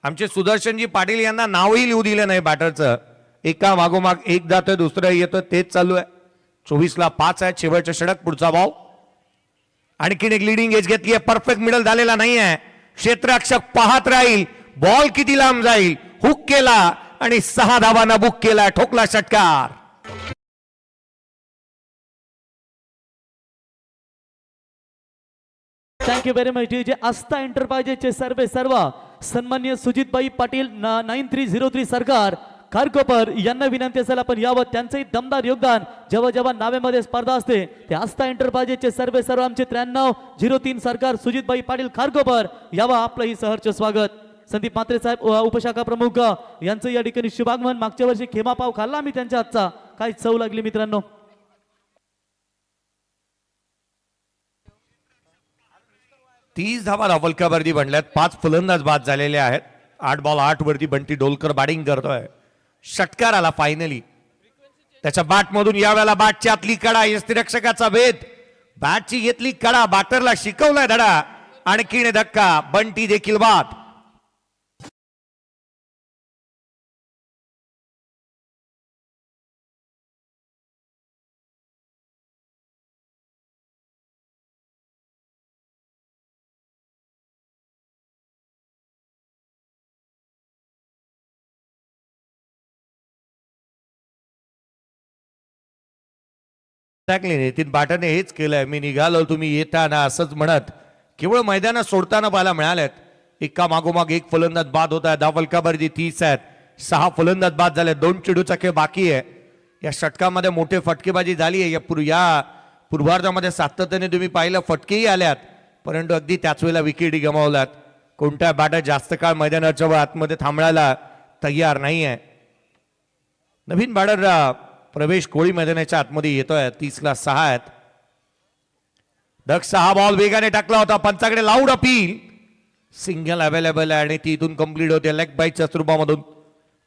[SPEAKER 2] आमचे सुदर्शनजी पाटील यांना नावही लिहू दिलं नाही बॅटरचं. एका मागोमाग एक जातोय दुसरं येतोय तेच चालू आहे. 24ला 5 आहे. शेवटचं षटक. पुढचा बॉल. आणखीन एक लिडिंग एज घेतली आहे. परफेक्ट मिडल झालेला नाहीये. क्षेत्ररक्षक पाहत राहील बॉल किती लांब जाईल. हुक केला आणि 6 धावांना बुक केला. ठोकला षटकार.
[SPEAKER 1] Thank you very much. जे आस्था एंटरप्राइजेसचे सर्व सन्माननीय सुजितबाई पाटील 9303 सरकार खारकोपर यांना विनंती असेल आपण यावं. त्यांचंही दमदार योगदान जेव्हा जेव्हा नावेमध्ये स्पर्धा असते ते आस्था एंटरप्राइजेसचे सर्व आमचे 9303 सरकार सुजितबाई पाटील खारकोपर यावं. आपलंही सहर्ष स्वागत. संदीप म्हात्रे साहेब उपशाखा प्रमुख यांचं या ठिकाणी शुभागमन. मागच्या वर्षी खेमा पाव खाल्ला आम्ही त्यांच्या हातचा. काय चव लागली मित्रांनो.
[SPEAKER 2] 30 धावा फलकावरती बनल्यात. 5 फलंदाज बाद झालेले आहेत. 8 बॉल 8 वरती बंटी डोलकर बॅटिंग करतोय. षटकार आला फायनली. त्याच्या बॅटमधून यावेळेला बॅटच्या आतली कडा. यष्टिरक्षकाचा भेद बॅटची घेतली कडा, बॅटरला शिकवलाय धडा, आणखीन धक्का, बंटी देखील बाद. एक्झॅक्टली नितीन बाटाने हेच केलंय. मी निघालो तुम्ही येताना असंच म्हणत केवळ मैदानात सोडताना पाहायला मिळाल्यात. एका मागोमाग एक फलंदाज बाद होत आहे. 10 फलकाबाजी 30 आहेत. 6 फलंदाज बाद झाले. 2 चेंडूचा खेळ बाकी आहे. या षटकामध्ये मोठे फटकेबाजी झाली आहे. या पूर्वार्धामध्ये सातत्याने तुम्ही पाहिलं फटकेही आल्यात, परंतु अगदी त्याच वेळेला विकेटी गमावल्यात. कोणत्या बॅटर जास्त काळ मैदानाच्या आतमध्ये थांबण्याला तयार नाही आहे. नवीन बॅटर प्रवेश कोळी मैदानाच्या आतमध्ये येतोय. 30ला 6 आहेत. दक्ष 6 बॉल वेगाने टाकला होता. पंचाकडे लाऊड अपील. सिंगल अवेलेबल आहे आणि ती इथून कंप्लीट होते लेग बाईटच्या स्वरूपामधून.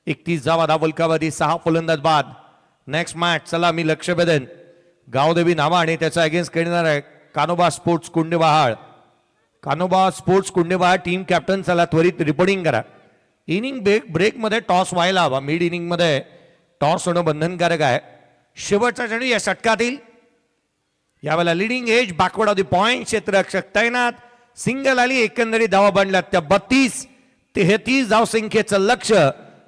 [SPEAKER 2] 31 धावा, 10 फलकाबाजी, 6 फलंदाज बाद. नेक्स्ट मॅच चला मी लक्ष वेधन गावदेवी नावा आणि त्याचा अगेन्स्ट खेळणार आहे Kanoba sports Kundebahal. Kanoba sports Kundebahal team captain चला त्वरित रिपोर्टिंग करा. इनिंग ब्रेक मध्ये टॉस व्हायला हवा. मिड इनिंग मध्ये टॉस होणं बंधनकारक आहे. शेवटचा चेंडू या षटकातील. यावेळेला leading edge backward of the point क्षेत्ररक्षक तैनात. सिंगल आली. एकंदरीत धावा बनल्या त्या 32-33 धावसंख्येचं लक्ष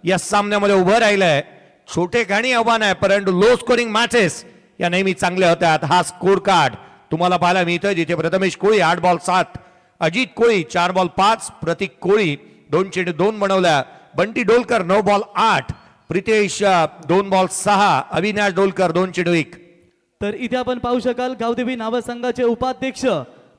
[SPEAKER 2] या सामन्यामध्ये उभं राहिलंय. छोटे खाणी आव्हान आहे, परंतु लो स्कोरिंग मॅचेस या नेहमी चांगल्या होत्यात. हा स्कोर कार्ड तुम्हाला पाहायला मिळतोय, जिथे प्रथमेश कोळी 8 बॉल 7, अजित कोळी 4 बॉल 5, प्रतीक कोळी 2 चेंडू 2 बनवल्या, बंटी डोलकर 9 बॉल 8, प्रितेश 2 बॉल 6, अविनाश डोलकर 2 चेंडू 1.
[SPEAKER 1] तर इथे आपण पाहू शकाल गावदेवी नावा संघाचे उपाध्यक्ष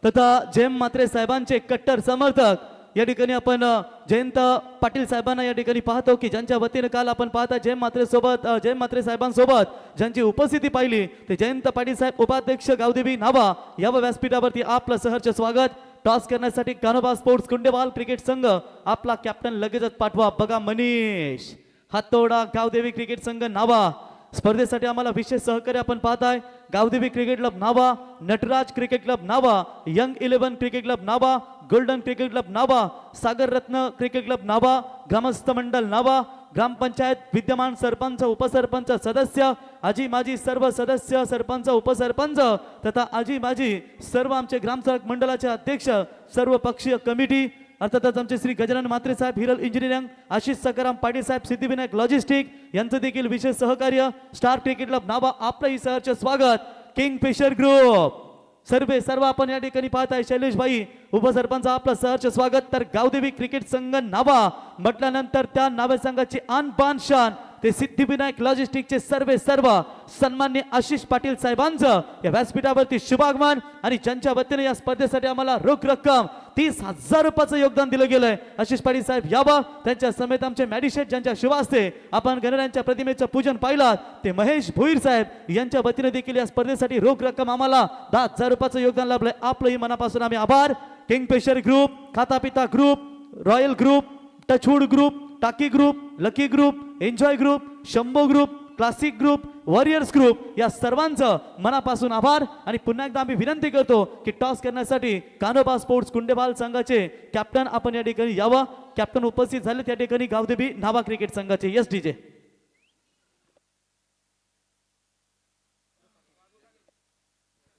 [SPEAKER 1] तथा जयम म्हात्रे साहेबांचे कट्टर समर्थक या ठिकाणी आपण जयंत पाटील साहेबांना या ठिकाणी पाहतो की ज्यांच्या वतीने काल आपण पाहता जयम म्हात्रे साहेबांसोबत ज्यांची उपस्थिती पाहिली ते जयंत पाटील साहेब उपाध्यक्ष गावदेवी नावा या व्यासपीठावरती आपलं सहर्ष स्वागत. टॉस करण्यासाठी कानोबा स्पोर्ट्स कुंडेवाल क्रिकेट संघ आपला कॅप्टन लगेचच पाठवा. बघा मनीष हातोडा गावदेवी क्रिकेट संघ नावा स्पर्धेसाठी आम्हाला विशेष सहकार्य आपण पाहताय. गावदेवी क्रिकेट क्लब नावा, नटराज क्रिकेट क्लब नावा, यंग 11 क्रिकेट क्लब नावा, गोल्डन क्रिकेट क्लब नावा, सागर रत्न क्रिकेट क्लब नावा, ग्रामस्थ मंडळ नावा, ग्रामपंचायत विद्यमान सरपंच उपसरपंच सदस्य, आजी माजी सर्व सदस्य सरपंच उपसरपंच तथा आजी माजी सर्व आमचे ग्रामसेवक मंडळाचे अध्यक्ष, सर्व पक्षीय कमिटी, अर्थातच आमचे श्री गजानन म्हात्रे साहेब हिरल इंजिनिअरिंग, आशिष सकाराम पाटील साहेब सिद्धिविनायक लॉजिस्टिक यांचं देखील विशेष सहकार्य. स्टार क्रिकेट क्लब नावा आपलंही सहर्ष स्वागत. किंगफिशर ग्रुप सर्व आपण या ठिकाणी पाहताय. शैलेश भाई उपसरपंच आपलं सहर्ष स्वागत. तर गावदेवी क्रिकेट संघ नावा म्हटल्यानंतर त्या नावे संघाची आन बान शान ते सिद्धिविनायक लॉजिस्टिकचे सर्व सन्मान्य आशिष पाटील साहेबांचं या व्यासपीठावरती शुभागमन आणि ज्यांच्या वतीने या स्पर्धेसाठी आम्हाला रोख रक्कम 30,000 रुपयाचं योगदान दिलं गेलंय. आशिष पाटील साहेब यावं, त्यांच्या समेत आमचे मॅडिशेट ज्यांच्या शुभ हस्ते आपण गणरायांच्या प्रतिमेचं पूजन पाहिलात ते महेश भोईर साहेब यांच्या वतीने देखील या स्पर्धेसाठी रोख रक्कम आम्हाला 10,000 रुपयाचं योगदान लाभलंय. आपलंही मनापासून आम्ही आभार. Kingfisher group, Khatapita group, royal group, Touchwood group, Taki group, lucky group, enjoy group, Shambho group, classic group, warriors group या सर्वांचं मनापासून आभार. आणि पुन्हा एकदा आम्ही विनंती करतो की टॉस करण्यासाठी कानोबा स्पोर्ट्स कुंडेबाल संघाचे कॅप्टन आपण या ठिकाणी यावं. कॅप्टन उपस्थित झाले त्या ठिकाणी गावदेवी नावा क्रिकेट संघाचे यस डीजे.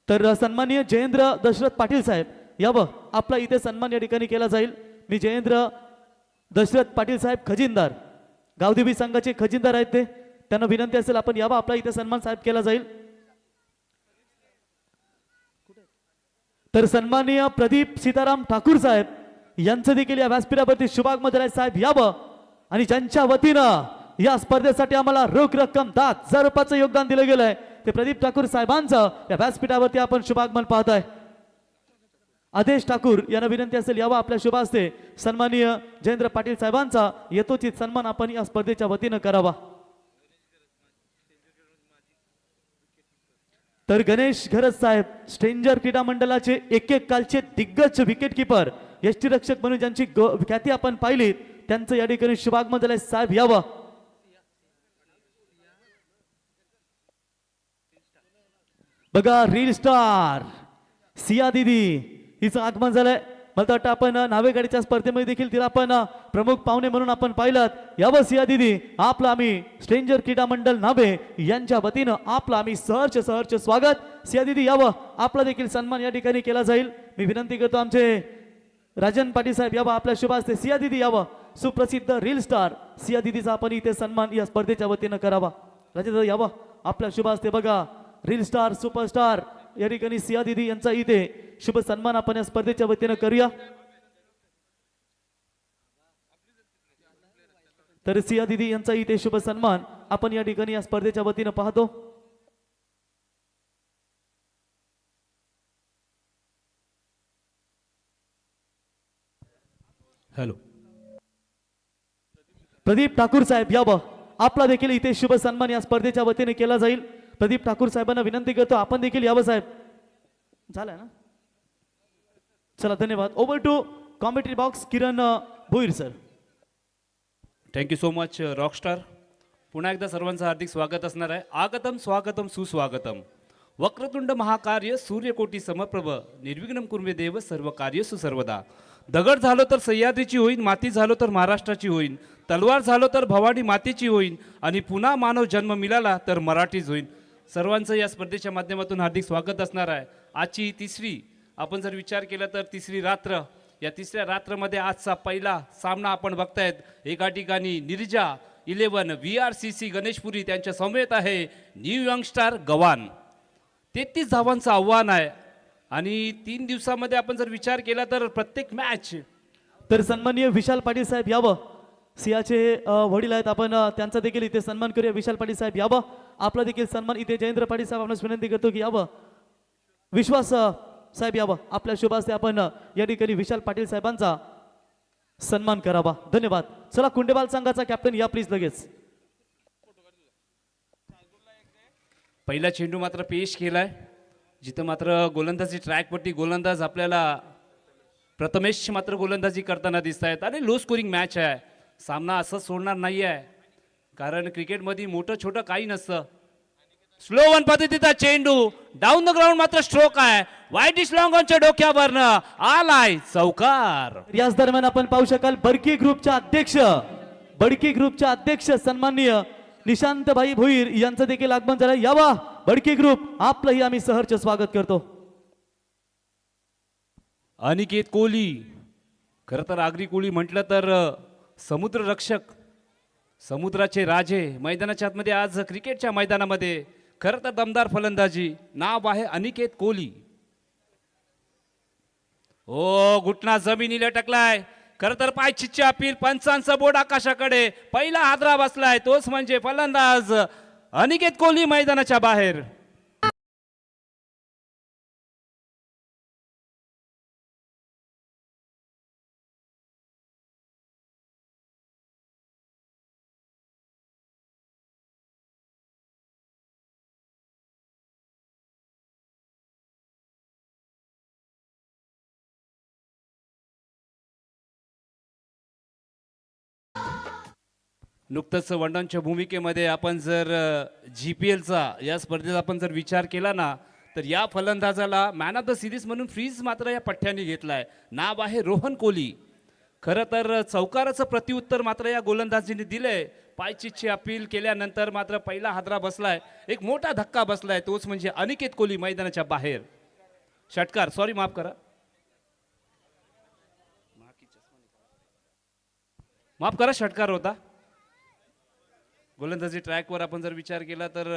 [SPEAKER 1] तर सन्माननीय जयेंद्र दशरथ पाटील साहेब यावं, आपला इथे सन्मान या ठिकाणी केला जाईल. मी जयेंद्र दशरथ पाटील साहेब खजिनदार गावदेवी संघाचे खजिनदार आहेत ते, त्यांना विनंती असेल आपण यावा, आपला इथे सन्मान साहेब केला जाईल. तर सन्माननीय प्रदीप सीताराम ठाकूर साहेब यांचं देखील या व्यासपीठावरती शुभागमन साहेब यावं आणि ज्यांच्या वतीनं या स्पर्धेसाठी आम्हाला रोख रक्कम 10,000 रुपयाचं योगदान दिलं गेलंय ते प्रदीप ठाकूर साहेबांचं या व्यासपीठावरती आपण शुभागमन पाहताय. आदेश ठाकूर यांना विनंती असेल यावा, आपल्या शुभ हस्ते सन्माननीय जयेंद्र पाटील साहेबांचा यथोचित सन्मान आपण या स्पर्धेच्या वतीनं करावा. तर गणेश घरत साहेब स्ट्रेंजर क्रीडा मंडळाचे एक कालचे दिग्गज विकेट किपर, यष्टीरक्षक म्हणून ज्यांची ख्याती आपण पाहिली त्यांचं या ठिकाणी शुभागमन झालंय. साहेब यावं. बघा रील स्टार सिया दिदी हिचं आगमन झालंय. मला वाटतं आपण नावेगाडीच्या स्पर्धेमध्ये देखील तिला आपण प्रमुख पाहुणे म्हणून आपण पाहिलं. यावं सिया दिदी, आपलं आम्ही स्ट्रेंजर क्रीडा मंडळ नावे यांच्या वतीनं आपलं आम्ही सहर्ष सहर्ष स्वागत. सिया दिदी यावं, आपला देखील सन्मान या ठिकाणी केला जाईल. मी विनंती करतो आमचे राजन पाटील साहेब यावं, आपल्या शुभ हस्ते सिया दिदी यावं. सुप्रसिद्ध रील स्टार सिया दिदीचा आपण इथे सन्मान या स्पर्धेच्या वतीनं करावा. राजन दादा यावं, आपल्या शुभ हस्ते बघा रील स्टार सुपरस्टार या ठिकाणी सिया दिदी यांचा इथे शुभ सन्मान आपण या स्पर्धेच्या वतीनं करूया. तर सिया दिदी यांचा इथे शुभ सन्मान आपण या ठिकाणी या स्पर्धेच्या वतीनं पाहतो.
[SPEAKER 3] हॅलो.
[SPEAKER 1] प्रदीप ठाकूर साहेब यावं, आपला देखील इथे शुभ सन्मान या स्पर्धेच्या वतीने केला जाईल. प्रदीप ठाकूर साहेबांना विनंती करतो आपण देखील यावं साहेब. झालं ना, चला धन्यवाद. Over to commentary box Kiran Bhoir sir.
[SPEAKER 3] Thank you so much rockstar. पुन्हा एकदा सर्वांचं हार्दिक स्वागत असणार आहे. आगतम स्वागतम सुस्वागतम. वक्रतुंड महाकार्य सूर्यकोटी समप्रभ निर्विघ्नं कुर्मे देव सर्व कार्यसु सर्वदा. दगड झालो तर सह्याद्रीची होईन, माती झालो तर महाराष्ट्राची होईन, तलवार झालो तर भवानी मातेची होईन, आणि पुन्हा मानव जन्म मिळाला तर मराठीच होईन. सर्वांचं या स्पर्धेच्या माध्यमातून हार्दिक स्वागत असणार आहे. आजची तिसरी आपण जर विचार केला तर तिसरी रात्र. या तिसऱ्या रात्रमध्ये आजचा पहिला सामना आपण बघतायत. एका ठिकाणी निर्जा 11 VRCC गणेशपुरी त्यांच्या समवेत आहे न्यू यंगस्टार गवान. 33 धावांचं आव्हान आहे आणि 3 दिवसामध्ये आपण जर विचार केला तर प्रत्येक मॅच.
[SPEAKER 1] तर सन्माननीय विशाल पाटील साहेब यावं, सियाचे वडील आहेत, आपण त्यांचा देखील इथे सन्मान करूया. विशाल पाटील साहेब यावं, आपला देखील सन्मान इथे जयेंद्र पाटील साहेब आपण विनंती करतो की यावं. विश्वास साहेब यावं, आपल्या शुभ हस्ते आपण या ठिकाणी विशाल पाटील साहेबांचा सन्मान करावा. धन्यवाद. चला कुंडेबाल संघाचा कॅप्टन या प्लीज लगेच.
[SPEAKER 3] पहिला चेंडू मात्र पेश केलाय, जिथं मात्र गोलंदाजी ट्रॅकवरती गोलंदाज आपल्याला प्रथमेश मात्र गोलंदाजी करताना दिसत आहेत. आणि लो स्कोरिंग मॅच आहे. सामना असं सोडणार नाही आहे, कारण क्रिकेटमध्ये मोठं छोटं काही नसतं. स्लो वन पद्धतीचा चेंडू डाऊन द ग्राउंड मात्र स्ट्रोक आहे. वाईट इज लॉंग ऑनच्या डोक्यावरनं आलाय चौकार.
[SPEAKER 1] याच दरम्यान आपण पाहू शकाल बडकी ग्रुपच्या अध्यक्ष सन्माननीय निशांतभाई भोईर यांचं देखील आगमन झालं. यावा बडकी ग्रुप, आपलंही आम्ही सहर्ष स्वागत करतो.
[SPEAKER 3] अनिकेत कोहली, खरं तर आगरी कोहली म्हटलं तर समुद्र रक्षक, समुद्राचे राजे. मैदानाच्या आतमध्ये आज क्रिकेटच्या मैदानामध्ये खरं तर दमदार फलंदाजी. नाव आहे अनिकेत कोहली. ओ घुटना जमिनीला टकलाय. खरं तर पायचीची अपील, पंचांचा बोर्ड आकाशाकडे. पहिला हादरा बसलाय, तोच म्हणजे फलंदाज अनिकेत कोहली मैदानाच्या बाहेर. नुकतंच वनडाऊनच्या भूमिकेमध्ये आपण जर GPLचा या स्पर्धेचा आपण जर विचार केला ना, तर या फलंदाजाला मॅन ऑफ द सिरीज म्हणून फ्रीज मात्र या पठ्ठ्याने घेतलाय. नाव आहे रोहन कोहली. खरं तर चौकाराचं प्रत्युत्तर मात्र या गोलंदाजीने दिलंय. पायचीची अपील केल्यानंतर मात्र पहिला हादरा बसलाय, एक मोठा धक्का बसलाय, तोच म्हणजे अनिकेत कोहली मैदानाच्या बाहेर. षटकार, सॉरी माफ करा, माफ करा, षटकार होता. गोलंदाजी ट्रॅकवर आपण जर विचार केला तर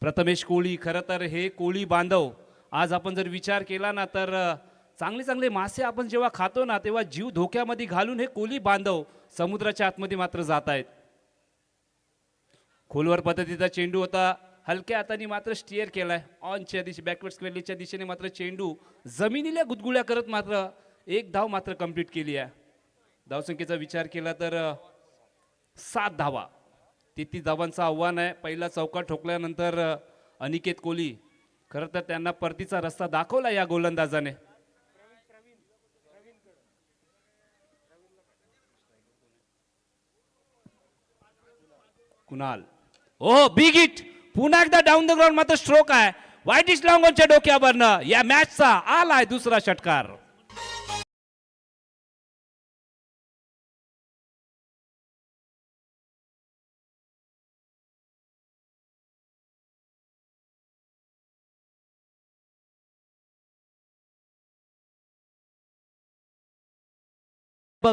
[SPEAKER 3] प्रथमेश कोहली, खरं तर हे कोहली बांधव. आज आपण जर विचार केला ना तर चांगले चांगले मासे आपण जेव्हा खातो ना तेव्हा जीव धोक्यामध्ये घालून हे कोहली बांधव समुद्राच्या आतमध्ये मात्र जात आहेत. खोलवर पद्धतीचा चेंडू होता, हलक्या हाताने मात्र स्टिअर केलाय. ऑनच्या दिशे बॅकवर्ड स्क्वेअरच्या दिशेने मात्र चेंडू जमिनीला गुदगुल्या करत मात्र एक धाव मात्र कंप्लीट केली आहे. धावसंख्येचा विचार केला तर 7 धावा. 33 धावांचं आव्हान आहे. पहिला चौका ठोकल्यानंतर अनिकेत कोहली, खरं तर त्यांना परतीचा रस्ता दाखवला या गोलंदाजाने. कुणाल, ओ बिग हिट. पुन्हा एकदा डाऊन द ग्राउंड मात्र स्ट्रोक आहे. व्हाईटिश लॉंगॉनच्या डोक्यावरनं या मॅचचा आलाय दुसरा षटकार.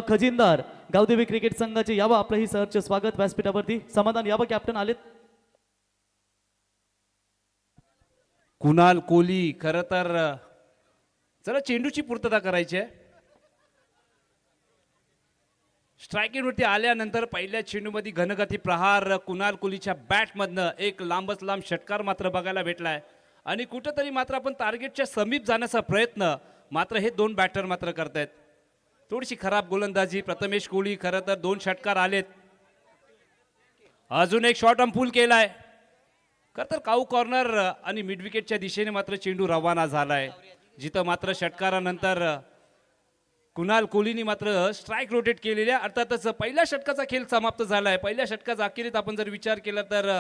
[SPEAKER 1] खजिनदार गावदेवी क्रिकेट संघाचे यावं आपलंही सहर्ष स्वागत व्यासपीठावरती. समाधान यावं कॅप्टन आलेत.
[SPEAKER 3] कुणाल कोहली खरं तर चला चेंडूची पूर्तता करायची आहे. स्ट्रायकिंगवरती आल्यानंतर पहिल्या चेंडूमध्ये घनगती प्रहार कुणाल कोहलीच्या बॅटमधनं एक लांबच लांब षटकार मात्र बघायला भेटलाय आणि कुठंतरी मात्र आपण टार्गेटच्या समीप जाण्याचा प्रयत्न मात्र हे दोन बॅटर मात्र करतायत. थोडीशी खराब गोलंदाजी प्रथमेश कोहली. खरं तर 2 षटकार आलेत. अजून एक शॉट ऑन पूल केलाय. खरं तर काऊ कॉर्नर आणि मिड विकेटच्या दिशेने मात्र चेंडू रवाना झालाय, जिथं मात्र षटकारानंतर कुणाल कोहलीनी मात्र स्ट्राईक रोटेट केलेल्या. अर्थातच पहिल्या षटकाचा खेळ समाप्त झालाय. पहिल्या षटकाचा अखेरीत आपण जर विचार केला तर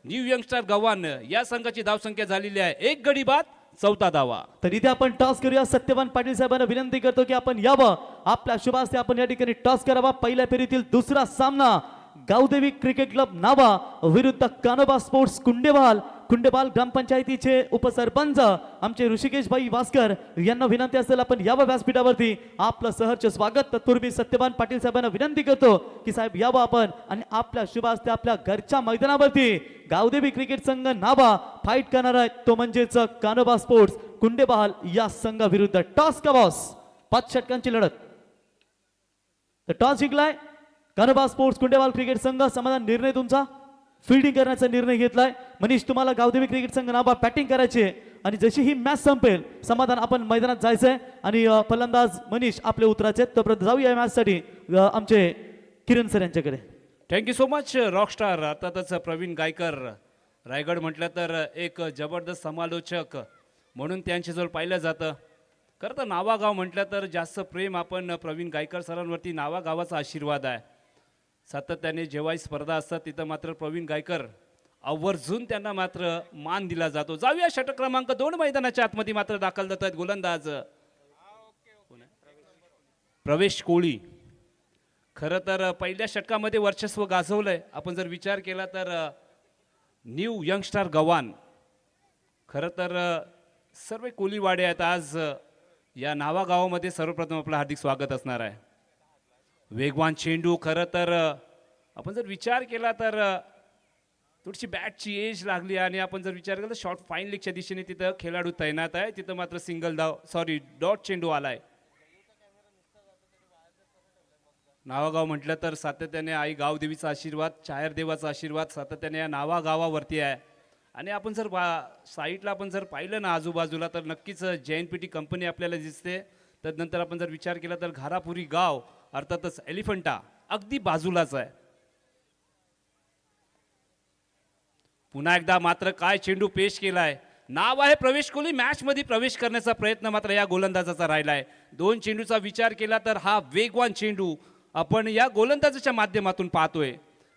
[SPEAKER 3] न्यू यंगस्टर गव्हाण या संघाची धावसंख्या झालेली आहे 1 गडी बाद 14 धावा.
[SPEAKER 1] तर इथे आपण टॉस करूया. सत्यवान पाटील साहेबांना विनंती करतो की आपण यावं. आपल्या शुभास्ते आपण या ठिकाणी टॉस करावा. पहिल्या फेरीतील दुसरा सामना गावदेवी क्रिकेट क्लब नावा विरुद्ध कानोबा स्पोर्ट्स कुंडेबाल. कुंडेबाल ग्रामपंचायतीचे उपसरपंच आमचे ऋषिकेश भाई वास्कर यांना विनंती असेल आपण यावं व्यासपीठावरती. आपलं सहर्ष स्वागत. तत्पूर्वी सत्यवान पाटील साहेबांना विनंती करतो की साहेब यावं आपण आणि आपल्या शुभास्ते आपल्या घरच्या मैदानावरती गावदेवी क्रिकेट संघ नावा फाईट करणार आहे, तो म्हणजेच कानोबा स्पोर्ट्स कुंडेबाल या संघाविरुद्ध. टॉस का बॉस 5 षटकांची लढत. तर टॉस जिंकलाय कानोबा स्पोर्ट्स कुंडेबाल क्रिकेट संघ. समाधान निर्णय तुमचा. फिल्डिंग करण्याचा निर्णय घेतलाय. मनीष तुम्हाला गावदेवी क्रिकेट संघ नावा बॅटिंग करायची आणि जशी ही मॅच संपेल समाधान आपण मैदानात जायचंय आणि फलंदाज मनीष आपले उतरायचे. तोपर्यंत जाऊया या मॅच साठी आमचे किरण सर यांच्याकडे.
[SPEAKER 3] Thank you so much Rockstar. अर्थातच प्रवीण गायकर रायगड म्हटलं तर एक जबरदस्त समालोचक म्हणून त्यांच्याजवळ पाहिलं जातं. खरं तर नावागाव म्हटलं तर जास्त प्रेम आपण प्रवीण गायकर सरांवरती नावागावाचा आशीर्वाद आहे. सातत्याने जेव्हाही स्पर्धा असतात तिथं मात्र प्रवीण गायकर आवर्जून त्यांना मात्र मान दिला जातो. जाऊया षटक क्रमांक 2 मैदानाच्या आतमध्ये मात्र दाखल जात आहेत गोलंदाज प्रवेश कोहली. खरं तर पहिल्या षटकामध्ये वर्चस्व गाजवलंय. आपण जर विचार केला तर न्यू यंगस्टर गव्हाण खरं तर सर्व कोहलीवाडे आहेत. आज या नावा गावामध्ये सर्वप्रथम आपलं हार्दिक स्वागत असणार आहे. वेगवान चेंडू. खरं तर आपण जर विचार केला तर थोडीशी बॅटची एज लागली आणि आपण जर विचार केला तर शॉर्ट फाईन लेगच्या दिशेने तिथं खेळाडू तैनात आहे. तिथं मात्र सिंगल डॉट चेंडू आलाय. नावागाव म्हटलं तर सातत्याने आई गावदेवीचा आशीर्वाद, चायर देवाचा आशीर्वाद सातत्याने या नावागावावरती आहे. आणि आपण जर साईडला आपण जर पाहिलं ना आजूबाजूला तर नक्कीच JNPT कंपनी आपल्याला दिसते. तदनंतर आपण जर विचार केला तर घारापुरी गाव अर्थातच एलिफंटा अगदी बाजूलाच आहे. पुन्हा एकदा मात्र काय चेंडू पेश केलाय. नाव आहे प्रवेश कोहली. मॅच मध्ये प्रवेश करण्याचा प्रयत्न मात्र या गोलंदाजाचा राहिलाय. 2 चेंडूचा विचार केला तर हा वेगवान चेंडू आपण या गोलंदाजाच्या माध्यमातून पाहतोय.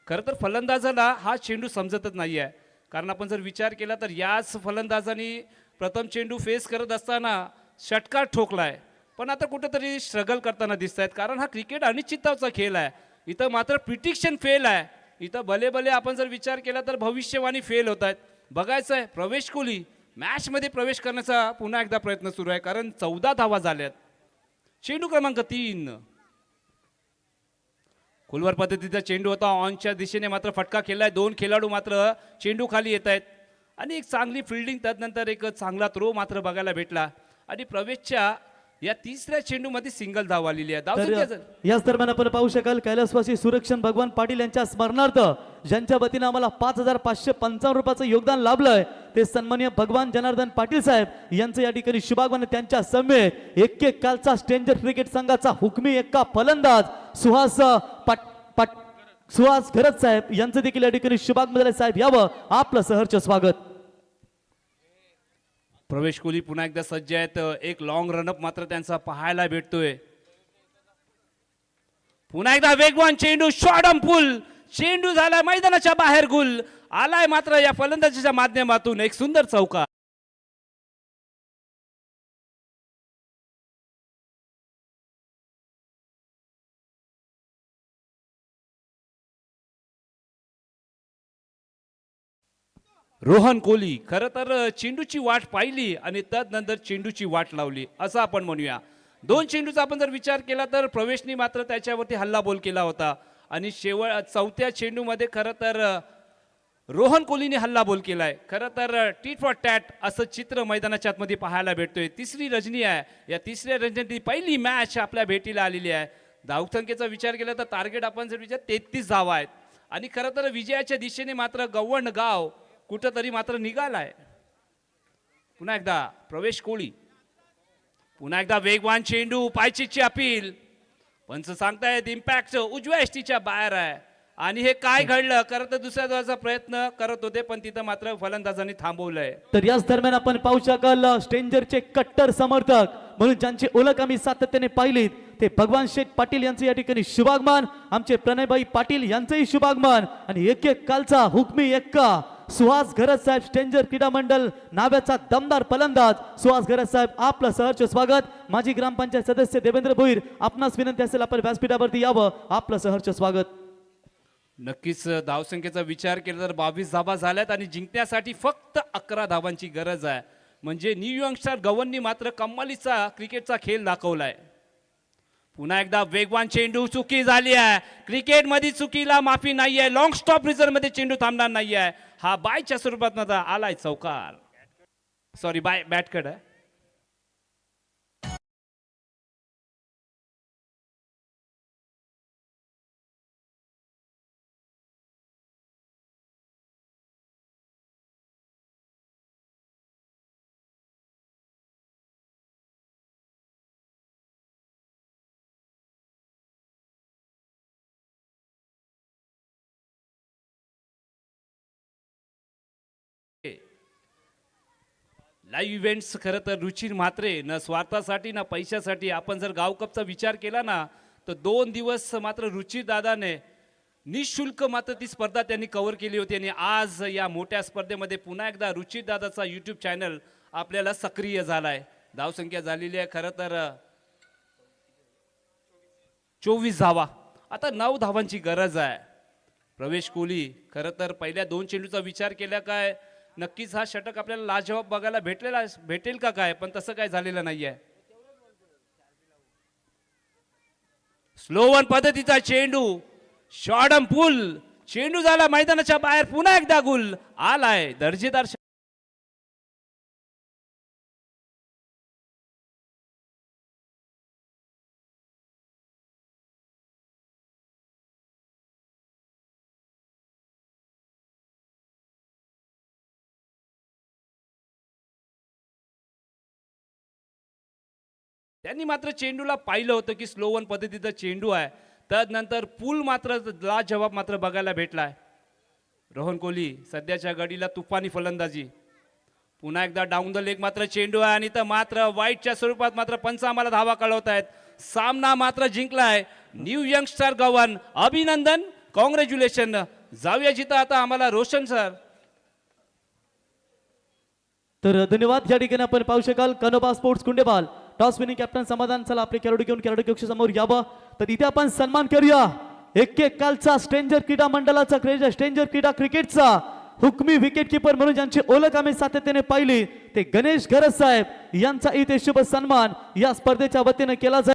[SPEAKER 3] खरं तर फलंदाजाला हा चेंडू समजतच नाही आहे. कारण आपण जर विचार केला तर याच फलंदाजाने प्रथम चेंडू फेस करत असताना षटकार ठोकलाय, पण आता कुठेतरी स्ट्रगल करताना दिसत आहेत. कारण हा क्रिकेट अनिश्चितताचा खेळ आहे. इथं मात्र प्रिडिक्शन फेल आहे. इथं भले भले आपण जर विचार केला तर भविष्यवाणी फेल होत आहेत. बघायचं आहे प्रवेश कोहली मॅचमध्ये प्रवेश करण्याचा पुन्हा एकदा प्रयत्न सुरू आहे. कारण 14 धावा झाल्यात. चेंडू क्रमांक 3 खोलवर पद्धतीचा चेंडू होता. ऑनच्या दिशेने मात्र फटका केलाय. 2 खेळाडू मात्र चेंडू खाली येत आहेत आणि एक चांगली फिल्डिंग तदनंतर एक चांगला थ्रो मात्र बघायला भेटला आणि प्रवेशच्या या तिसऱ्या चेंडूमध्ये सिंगल धाव आलेली आहे.
[SPEAKER 1] तर याच दरम्यान आपण पाहू शकाल कैलासवासी सुरक्षण भगवान पाटील यांच्या स्मरणार्थ ज्यांच्या वतीनं आम्हाला 5,555 रुपयाचं योगदान लाभलंय ते सन्माननीय भगवान जनार्दन पाटील साहेब यांचं या ठिकाणी शुभागमन. त्यांच्या समेत एक कालचा स्ट्रेंजर क्रिकेट संघाचा हुकमी एक्का फलंदाज सुहास घरत साहेब यांचं देखील या ठिकाणी शुभागमन झालंय. साहेब यावं आपलं सहर्ष स्वागत.
[SPEAKER 3] प्रवेश कोहली पुन्हा एकदा सज्ज आहेत. एक लॉंग रनअप मात्र त्यांचा पाहायला भेटतोय. पुन्हा एकदा वेगवान चेंडू शॉर्ट ऑन पुल. चेंडू झाला मैदानाच्या बाहेर गुल आलाय मात्र या फलंदाजीच्या माध्यमातून एक सुंदर चौकार. रोहन कोहली खरं तर चेंडूची वाट पाहिली आणि तदनंतर चेंडूची वाट लावली असं आपण म्हणूया. 2 चेंडूचा आपण जर विचार केला तर प्रवेशनी मात्र त्याच्यावरती हल्लाबोल केला होता आणि चौथ्या चेंडूमध्ये खरं तर रोहन कोहलीने हल्लाबोल केलाय. खरं तर टीट फॉर टॅट असं चित्र मैदानाच्या आतमध्ये पाहायला भेटतोय. तिसरी रजनी आहे. या तिसऱ्या रजनीची पहिली मॅच आपल्या भेटीला आलेली आहे. धावसंख्येचा विचार केला तर टार्गेट आपण जर विचार 33 धावा आहेत आणि खरं तर विजयाच्या दिशेने मात्र गव्हाण गाव कुठंतरी मात्र निघालाय. पुन्हा एकदा प्रवेश कोहली, पुन्हा एकदा वेगवान चेंडू, पायचीची अपील. पंच सांगतायत इम्पॅक्ट उजव्या एसटीच्या बाहेर आहे आणि हे काय घडलं. खरं तर दुसऱ्या धावाचा प्रयत्न करत होते पण तिथं मात्र फलंदाजांनी थांबवलंय.
[SPEAKER 1] तर याच दरम्यान आपण पाहू शकाल स्ट्रेंजरचे कट्टर समर्थक म्हणून ज्यांची ओळख आम्ही सातत्याने पाहिलीत ते भगवान शेठ पाटील यांचे या ठिकाणी शुभागमन, आमचे प्रणयभाई पाटील यांचेही शुभागमन आणि एक एक कालचा हुकमी एक्का सुहास घरत साहेब स्ट्रेंजर क्रीडा मंडळ नाव्याचा दमदार फलंदाज सुहास घरत साहेब आपलं सहर्ष स्वागत. माजी ग्रामपंचायत सदस्य देवेंद्र भोईर आपणास विनंती असेल आपण व्यासपीठावरती यावं. आपलं सहर्ष स्वागत.
[SPEAKER 3] नक्कीच धावसंख्येचा विचार केला तर 22 धावा झाल्यात आणि जिंकण्यासाठी फक्त 11 धावांची गरज आहे. म्हणजे न्यू यंगस्टर गव्हाणनी मात्र कमालीचा क्रिकेटचा खेळ दाखवलाय. पुन्हा एकदा वेगवान चेंडू, चुकी झाली आहे. क्रिकेटमध्ये चुकीला माफी नाही आहे. लॉंग स्टॉप रिझर्व मध्ये चेंडू थांबणार नाही आहे. हा बायच्या स्वरूपात आलाय चौकार, सॉरी बाय बॅटकड आहे. लाईव्ह इव्हेंट्स खरं तर रुचिर मात्रे न स्वार्थासाठी ना पैशासाठी. आपण जर गावकपचा विचार केला ना तर 2 दिवस मात्र रुचिर दादाने निशुल्क मात्र ती स्पर्धा त्यांनी कव्हर केली होती आणि आज या मोठ्या स्पर्धेमध्ये पुन्हा एकदा रुचिर दादाचा यूट्यूब चॅनल आपल्याला सक्रिय झालाय. धावसंख्या झालेली आहे खरं तर 24 धावा. आता 9 धावांची गरज आहे. प्रवेश कोहली खरं तर पहिल्या 2 चेंडूचा विचार केला काय नक्कीच हा षटक आपल्याला लाजवाब बघायला भेटेल का काय, पण तसं काय झालेलं नाहीये. स्लो वन पद्धतीचा चेंडू, शॉर्टम पुल, चेंडू झाला मैदानाच्या बाहेर. पुन्हा एकदा गुल आलाय. दर्जेदार त्यांनी मात्र चेंडूला पाहिलं होतं की स्लो वन पद्धतीचा चेंडू आहे. तदनंतर पूल मात्र लाजवाब मात्र बघायला भेटलाय. रोहन कोहली सध्याच्या घडीला तुफानी फलंदाजी. पुन्हा एकदा डाऊन द लेग मात्र चेंडू आहे आणि तर मात्र वाईटच्या स्वरूपात मात्र पंच आम्हाला धावा कळवत आहेत. सामना मात्र जिंकलाय न्यू यंगस्टर गव्हाण. अभिनंदन, कॉंग्रॅच्युलेशन. जाऊया जिथं आता आम्हाला रोशन सर.
[SPEAKER 1] तर धन्यवाद. या ठिकाणी आपण पाहू शकाल कनोबा स्पोर्ट्स कुंडेबाल टॉस विनिंग कॅप्टन समाधान. चला आपले खेळाडू घेऊन खेळाडू कक्ष समोर यावं. तर इथे आपण सन्मान करूया एक एक कालचा स्ट्रेंजर क्रीडा मंडळाचा स्ट्रेंजर क्रीडा क्रिकेटचा हुकमी विकेट किपर म्हणून ज्यांची ओळख आम्ही सातत्याने पाहिली ते गणेश घरत साहेब यांचा इथे शुभ सन्मान या स्पर्धेच्या वतीने केला जाईल.